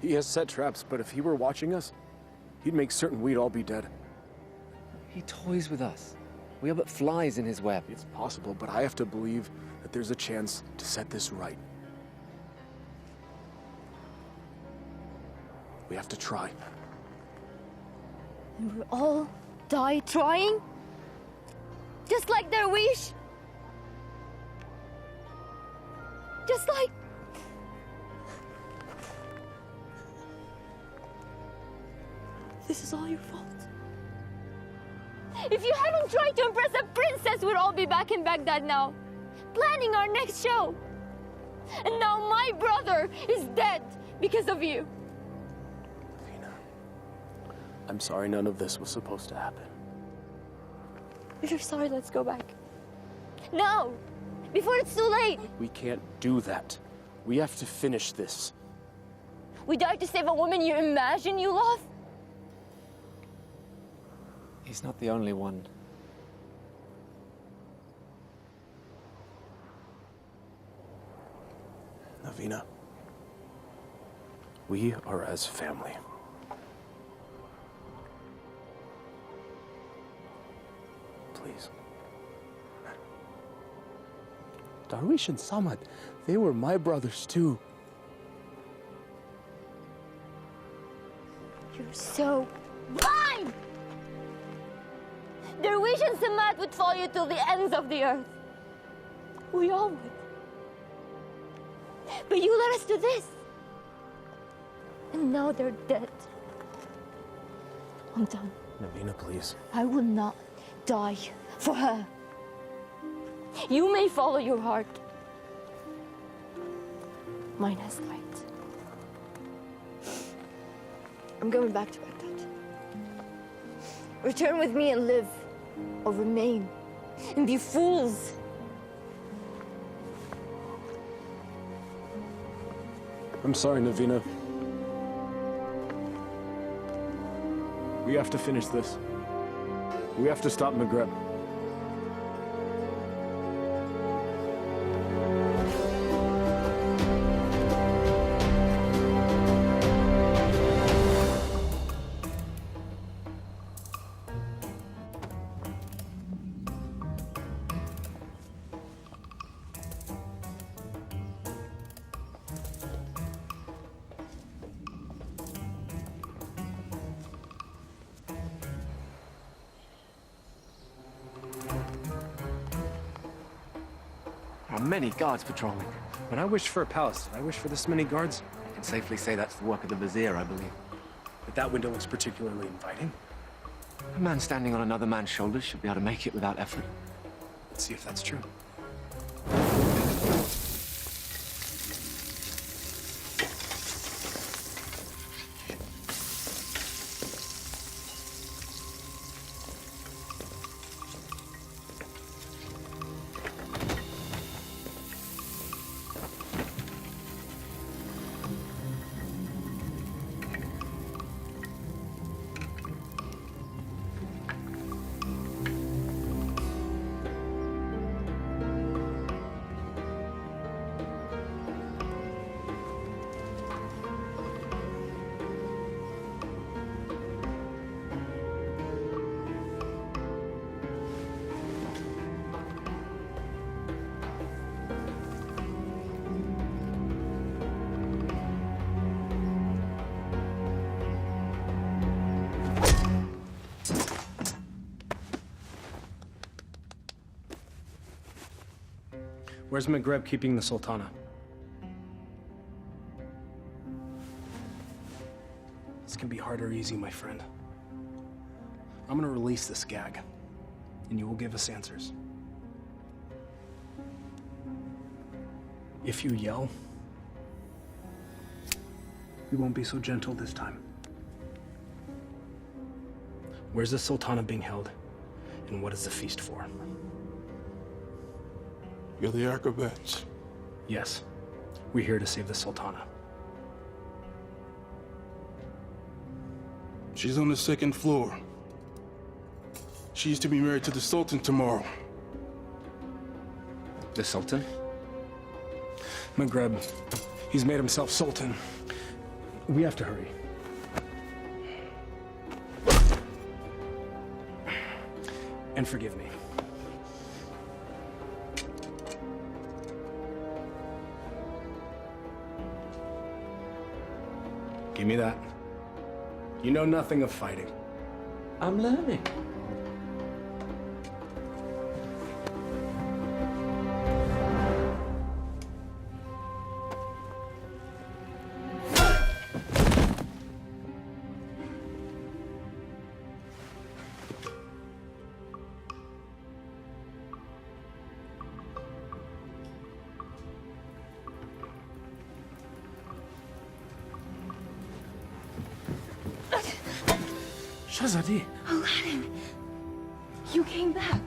Speaker 17: He has set traps, but if he were watching us, he'd make certain we'd all be dead.
Speaker 14: He toys with us. We are but flies in his web.
Speaker 17: It's possible, but I have to believe that there's a chance to set this right. We have to try.
Speaker 10: And we'll all die trying? Just like their wish? Just like... This is all your fault. If you hadn't tried to impress a princess, we'd all be back in Baghdad now, planning our next show. And now my brother is dead because of you.
Speaker 17: I'm sorry none of this was supposed to happen.
Speaker 10: If you're sorry, let's go back. Now! Before it's too late!
Speaker 17: We can't do that. We have to finish this.
Speaker 10: We died to save a woman you imagine you love?
Speaker 14: He's not the only one.
Speaker 17: Navina, we are as family. Please. Darwish and Samad, they were my brothers too.
Speaker 10: You're so blind! Darwish and Samad would follow you till the ends of the earth. We all would. But you led us to this. And now they're dead. I'm done.
Speaker 17: Navina, please.
Speaker 10: I will not die for her. You may follow your heart. Mine has light. I'm going back to Baghdad. Return with me and live, or remain and be fools.
Speaker 17: I'm sorry, Navina. We have to finish this. We have to stop McGreb.
Speaker 7: many guards patrolling.
Speaker 17: When I wished for a palace, did I wish for this many guards?
Speaker 7: I can safely say that's the work of the Vizier, I believe.
Speaker 17: But that window looks particularly inviting.
Speaker 7: A man standing on another man's shoulders should be able to make it without effort.
Speaker 17: Let's see if that's true. Where's Maghreb keeping the Sultana? This can be hard or easy, my friend. I'm gonna release this gag, and you will give us answers. If you yell, we won't be so gentle this time. Where's the Sultana being held, and what is the feast for?
Speaker 9: You're the acrobats.
Speaker 17: Yes, we're here to save the Sultana.
Speaker 9: She's on the 2nd floor. She's to be married to the Sultan tomorrow.
Speaker 7: The Sultan?
Speaker 17: Maghreb, he's made himself Sultan. We have to hurry. And forgive me. Give me that. You know nothing of fighting.
Speaker 7: I'm learning.
Speaker 17: Shahzadi.
Speaker 16: Aladdin, you came back.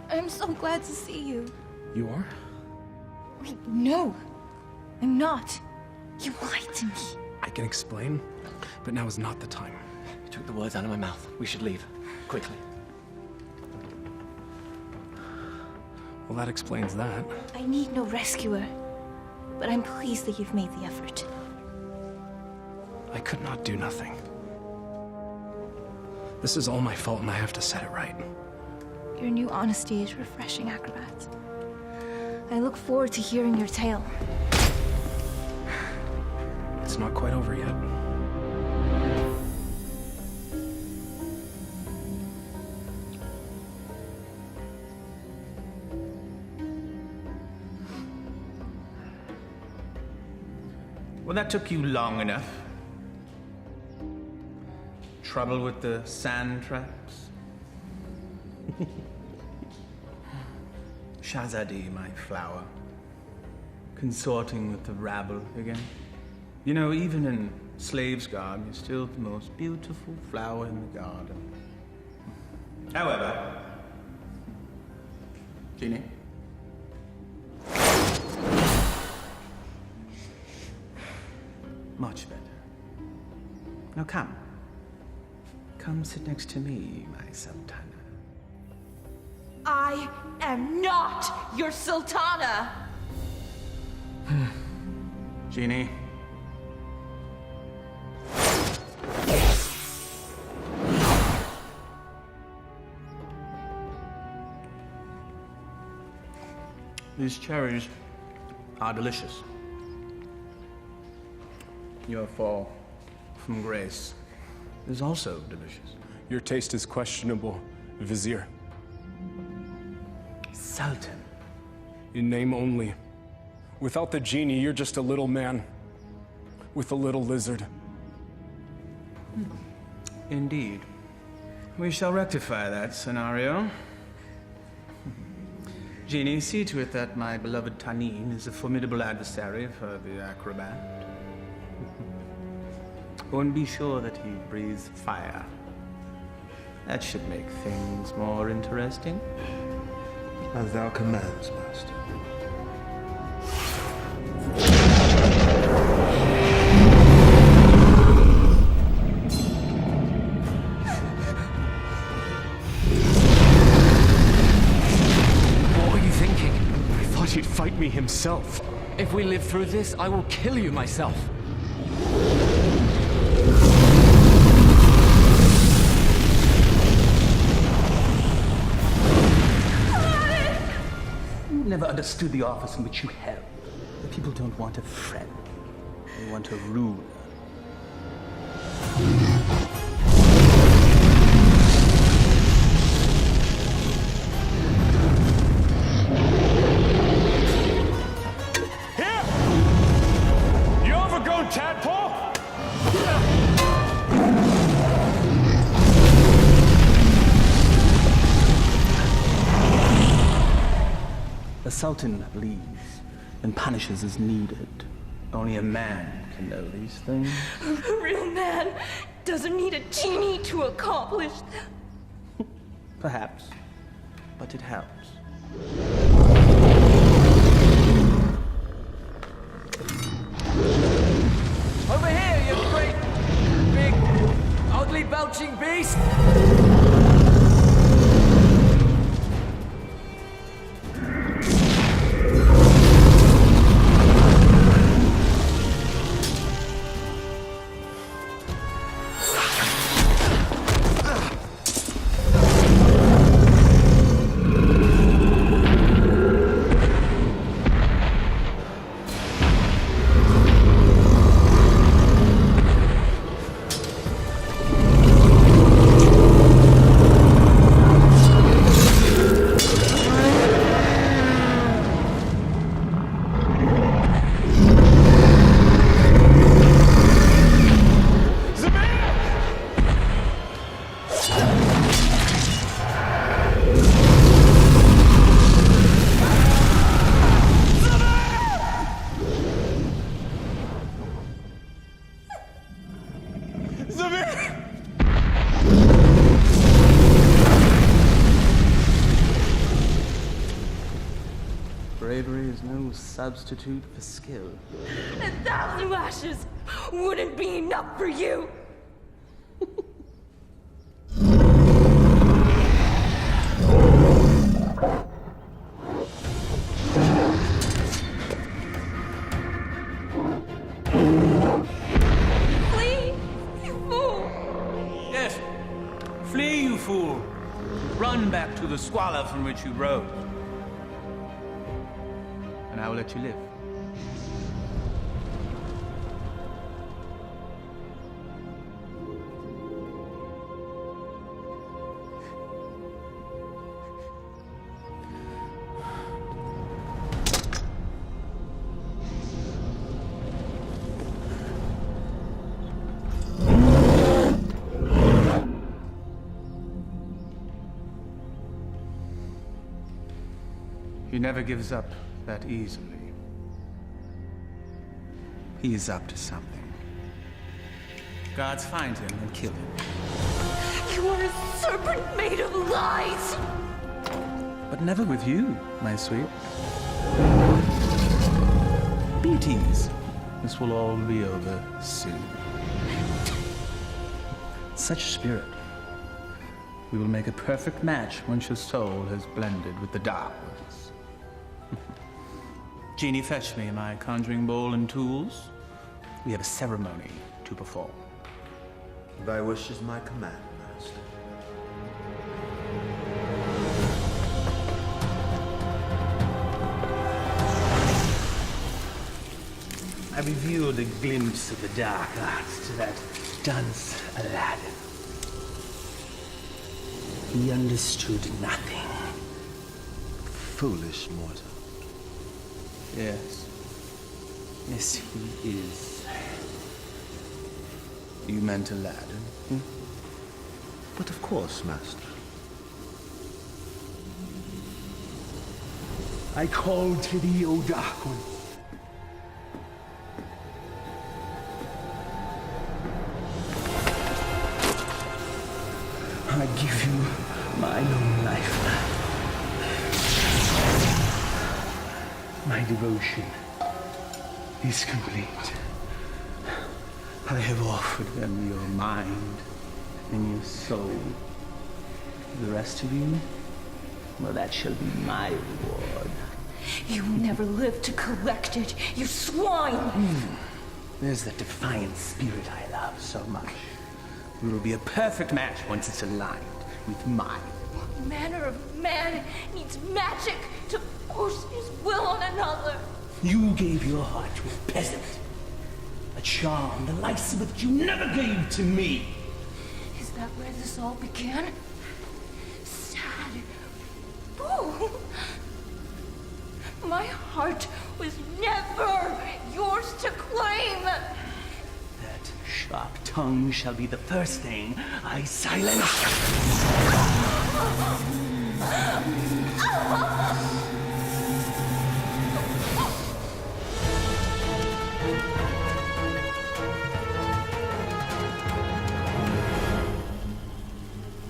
Speaker 16: I'm so glad to see you.
Speaker 17: You are?
Speaker 16: Wait, no. I'm not. You lied to me.
Speaker 17: I can explain, but now is not the time.
Speaker 7: You took the words out of my mouth. We should leave. Quickly.
Speaker 17: Well, that explains that.
Speaker 16: I need no rescuer, but I'm pleased that you've made the effort.
Speaker 17: I could not do nothing. This is all my fault, and I have to set it right.
Speaker 16: Your new honesty is refreshing, Acrobat. I look forward to hearing your tale.
Speaker 17: It's not quite over yet.
Speaker 4: Well, that took you long enough. Trouble with the sand traps? Shahzadi, my flower. Consorting with the rabble again. You know, even in slave's garb, you're still the most beautiful flower in the garden. However, Genie? Much better. Now come. Come sit next to me, my Sultana.
Speaker 18: I am not your Sultana!
Speaker 4: Genie. These cherries are delicious. Your fall from grace is also delicious.
Speaker 17: Your taste is questionable, Vizier.
Speaker 4: Sultan,
Speaker 6: In name only. Without the genie, you're just a little man with a little lizard.
Speaker 4: Indeed. We shall rectify that scenario. Genie, see to it that my beloved Tanin is a formidable adversary for the acrobat. And be sure that he breathes fire. That should make things more interesting.
Speaker 13: As thou commands, master.
Speaker 14: What were you thinking?
Speaker 6: I thought he'd fight me himself.
Speaker 14: If we live through this, I will kill you myself.
Speaker 4: You never understood the office in which you held. The people don't want a friend. They want a ruler.
Speaker 6: Here! You overgrown tadpole!
Speaker 4: The Sultan bleeds and punishes as needed. Only a man can know these things.
Speaker 18: A real man doesn't need a genie to accomplish that.
Speaker 4: Perhaps, but it helps.
Speaker 14: Over here, you great, big, ugly, belching beast!
Speaker 4: Bravery is no substitute for skill.
Speaker 18: 1,000 lashes wouldn't be enough for you. Flee, you fool!
Speaker 4: Yes, flee, you fool. Run back to the squalor from which you rose. And I will let you live. He never gives up that easily. He is up to something. Guards find him and kill him.
Speaker 18: You are a serpent made of lies!
Speaker 4: But never with you, my sweet. Be at ease. This will all be over soon. Such spirit. We will make a perfect match once your soul has blended with the dark ones. Genie, fetch me my conjuring bowl and tools. We have a ceremony to perform.
Speaker 13: Thy wish is my command, master.
Speaker 4: I revealed a glimpse of the dark arts to that dunce Aladdin. He understood nothing.
Speaker 13: Foolish mortal.
Speaker 2: Yes. Yes, he is. You meant Aladdin? Hmm?
Speaker 13: But of course, Master.
Speaker 2: I call to thee, O Dark One. I give you my own life. My devotion is complete. I have offered them your mind and your soul. The rest of you, well, that shall be my reward.
Speaker 18: You never lived to collect it, you swine!
Speaker 2: There's that defiant spirit I love so much. We will be a perfect match once it's aligned with mine.
Speaker 18: What manner of man needs magic to force his will on another?
Speaker 2: You gave your heart to a peasant. A charm the likes of which you never gave to me.
Speaker 18: Is that where this all began? Sad. Fool! My heart was never yours to claim!
Speaker 2: That sharp tongue shall be the first thing I silence.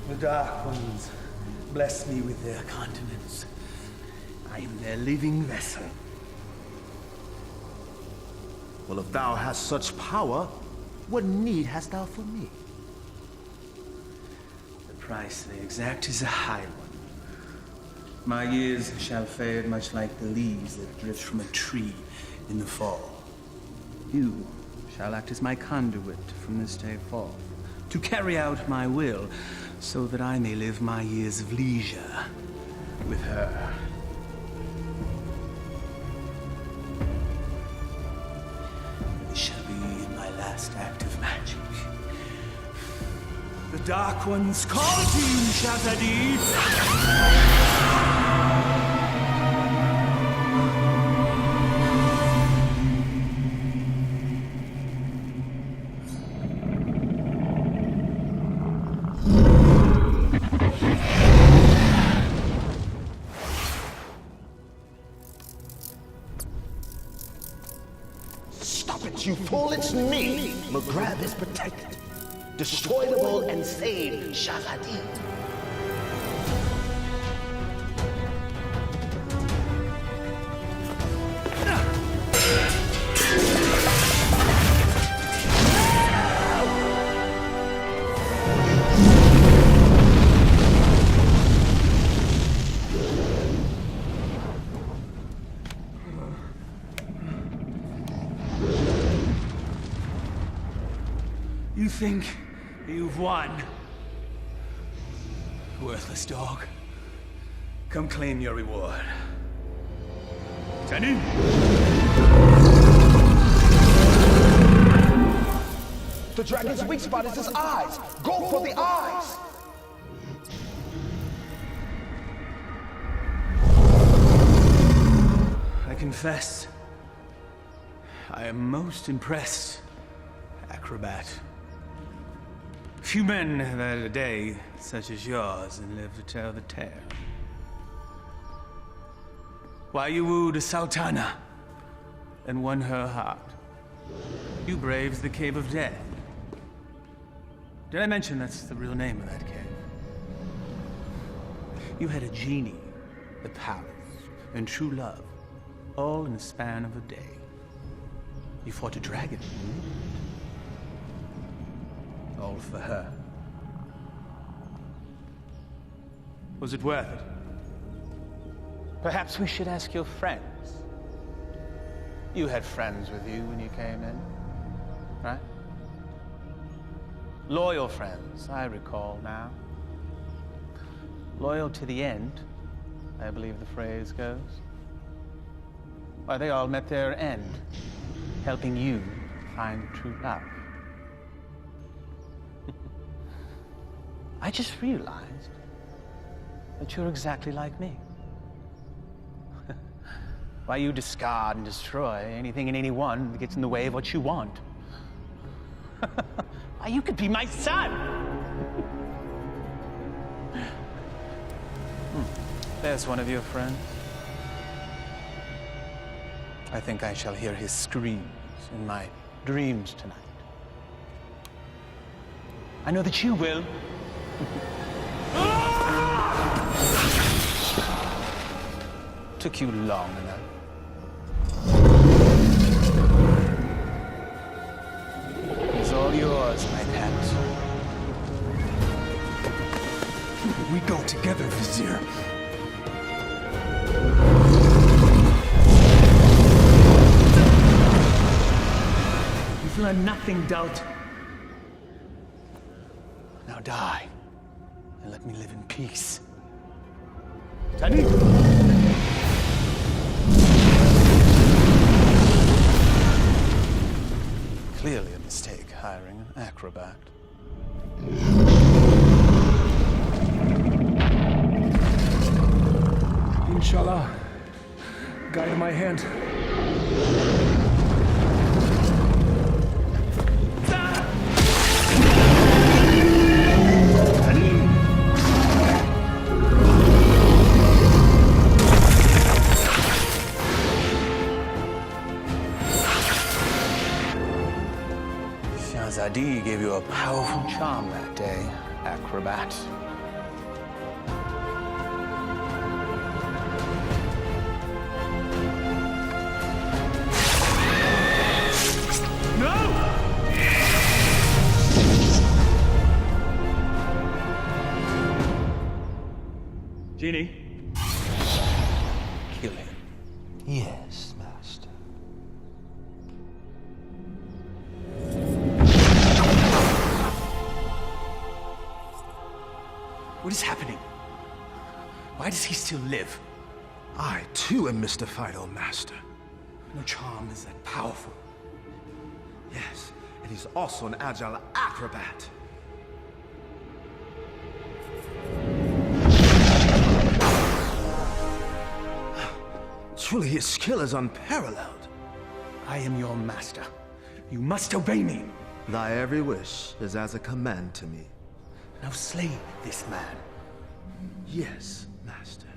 Speaker 2: The Dark Ones bless me with their continence. I am their living vessel.
Speaker 13: Well, if thou hast such power, what need hast thou for me?
Speaker 2: The price they exact is a high one. My years shall fade much like the leaves that drift from a tree in the fall. You shall act as my conduit from this day forth, to carry out my will, so that I may live my years of leisure with her. This shall be my last act of magic. The Dark Ones call to you, Shazadi!
Speaker 13: Stop it, you fool! It's me! McGrab is protected. Destroy them all and save Shazadi.
Speaker 2: You think you've won? Worthless dog. Come claim your reward. Tani?
Speaker 13: The dragon's weak spot is his eyes. Go for the eyes.
Speaker 2: I confess, I am most impressed, acrobat. Few men have had a day such as yours and lived to tell the tale. Why you wooed a sultana and won her heart. You braved the Cave of Death. Did I mention that's the real name of that cave? You had a genie, the palace, and true love, all in the span of a day. You fought a dragon, all for her. Was it worth it? Perhaps we should ask your friends. You had friends with you when you came in, right? Loyal friends, I recall now. Loyal to the end, I believe the phrase goes. Why, they all met their end, helping you find true love. I just realized that you're exactly like me. Why you discard and destroy anything and anyone that gets in the way of what you want? Why, you could be my son! There's one of your friends. I think I shall hear his screams in my dreams tonight. I know that you will. Took you long enough. It's all yours, my pet.
Speaker 6: We go together, Vizier.
Speaker 2: You've learned nothing, Dolt. Now die, and let me live in peace. Tani! Clearly a mistake hiring an acrobat.
Speaker 6: Inshallah, guide my hand.
Speaker 2: Shahzadi gave you a powerful charm that day, acrobat. Genie. Kill him.
Speaker 1: Yes, Master.
Speaker 2: What is happening? Why does he still live?
Speaker 13: I, too, am mystified, O Master.
Speaker 2: No charm is that powerful.
Speaker 13: Yes, and he's also an agile acrobat. Truly, his skill is unparalleled.
Speaker 2: I am your master. You must obey me.
Speaker 13: Thy every wish is as a command to me.
Speaker 2: Now slay this man.
Speaker 13: Yes, Master.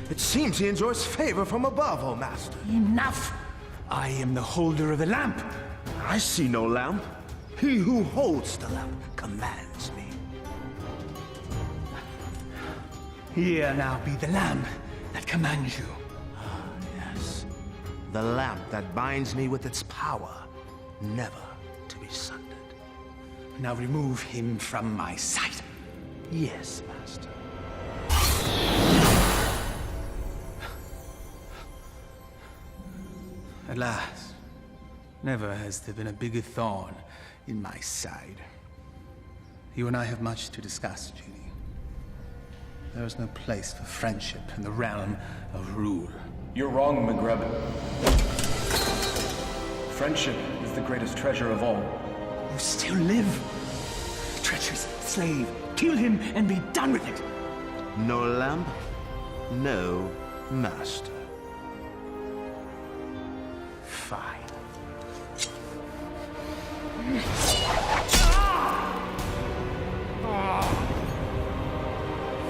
Speaker 13: It seems he enjoys favor from above, O Master.
Speaker 2: Enough! I am the holder of the lamp.
Speaker 13: I see no lamp. He who holds the lamp commands me.
Speaker 2: Here now be the lamp that commands you.
Speaker 13: Yes. The lamp that binds me with its power, never to be sundered.
Speaker 2: Now remove him from my sight.
Speaker 13: Yes, Master.
Speaker 2: At last. Never has there been a bigger thorn in my side. You and I have much to discuss, Genie. There is no place for friendship in the realm of rule.
Speaker 17: You're wrong, Maghreb. Friendship is the greatest treasure of all.
Speaker 2: You still live. Treacherous slave. Kill him and be done with it.
Speaker 13: No lamp, no master.
Speaker 2: Fine.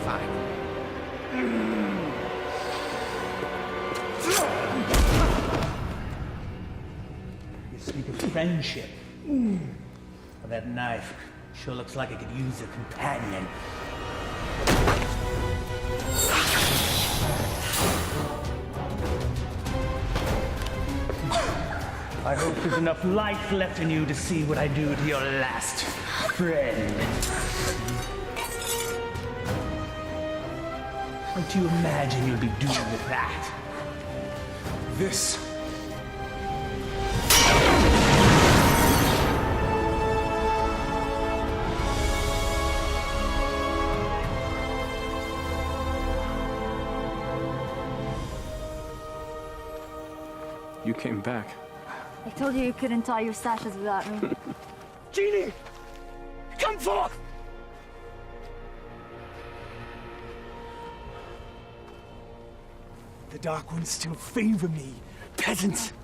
Speaker 2: Fine. You speak of friendship. Well, that knife sure looks like it could use a companion. I hope there's enough life left in you to see what I do to your last friend. What do you imagine you'll be doing with that?
Speaker 6: This.
Speaker 17: You came back.
Speaker 10: I told you couldn't tie your sashes without me.
Speaker 2: Genie! Come forth! The Dark Ones still favor me, peasants.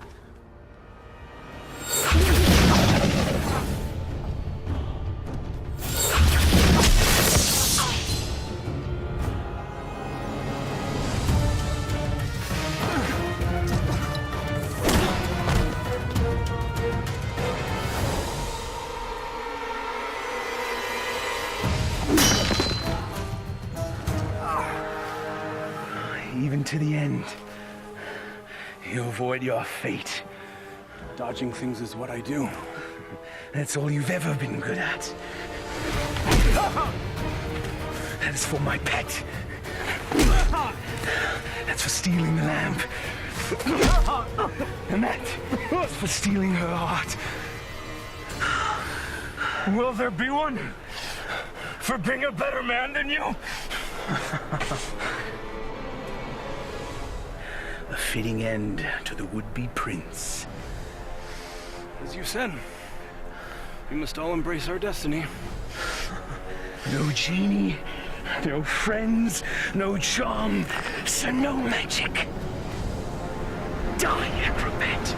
Speaker 2: Even to the end, you avoid your fate.
Speaker 17: Dodging things is what I do.
Speaker 2: That's all you've ever been good at. That is for my pet. That's for stealing the lamp. And that is for stealing her heart. Will there be one for being a better man than you? A fitting end to the would-be prince.
Speaker 17: As you said, we must all embrace our destiny.
Speaker 2: No genie, no friends, no charm, so no magic. Die, acrobat!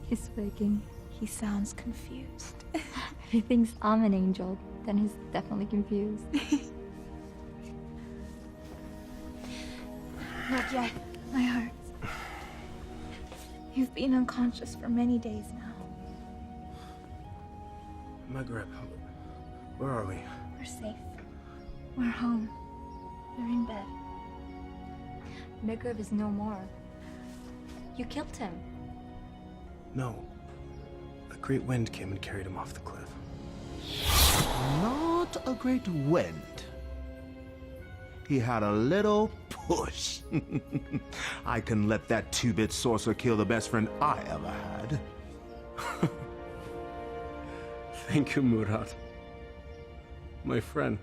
Speaker 10: He's waking.
Speaker 3: He sounds confused.
Speaker 10: If he thinks I'm an angel, then he's definitely confused.
Speaker 3: Not yet. My heart. You've been unconscious for many days now.
Speaker 17: Maghreb, where are we?
Speaker 3: We're safe. We're home. We're in bed.
Speaker 10: Maghreb is no more. You killed him.
Speaker 17: No. A great wind came and carried him off the cliff.
Speaker 13: Not a great wind. He had a little push. I can let that two-bit sorcerer kill the best friend I ever had.
Speaker 17: Thank you, Murad. My friend.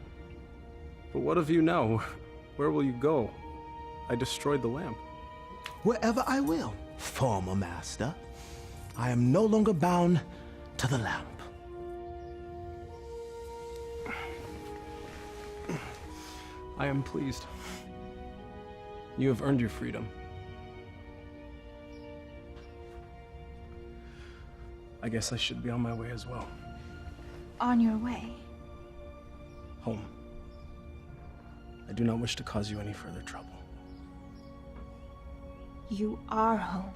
Speaker 17: But what of you now? Where will you go? I destroyed the lamp.
Speaker 13: Wherever I will, former master. I am no longer bound to the lamp.
Speaker 17: I am pleased. You have earned your freedom. I guess I should be on my way as well.
Speaker 3: On your way.
Speaker 17: Home. I do not wish to cause you any further trouble.
Speaker 3: You are home.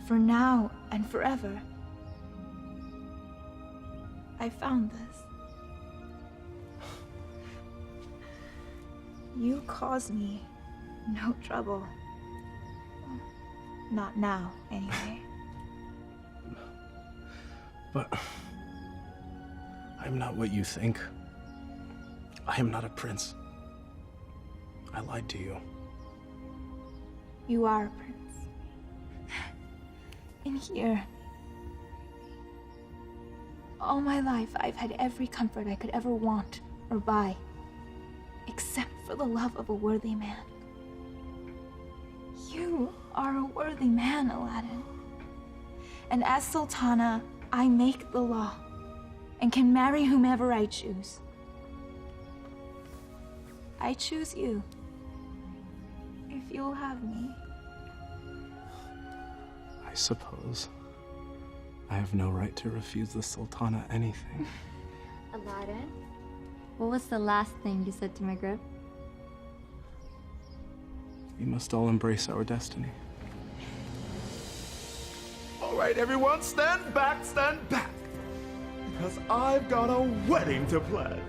Speaker 3: For now and forever. I found this. You cause me no trouble. Not now, anyway.
Speaker 17: But I am not what you think. I am not a prince. I lied to you.
Speaker 3: You are a prince. In here. All my life, I've had every comfort I could ever want or buy, except for the love of a worthy man. You are a worthy man, Aladdin. And as Sultana, I make the law and can marry whomever I choose. I choose you, if you'll have me.
Speaker 17: I suppose I have no right to refuse the Sultana anything.
Speaker 10: Aladdin, what was the last thing you said to Maghreb?
Speaker 17: We must all embrace our destiny.
Speaker 13: All right, everyone, stand back, because I've got a wedding to plan.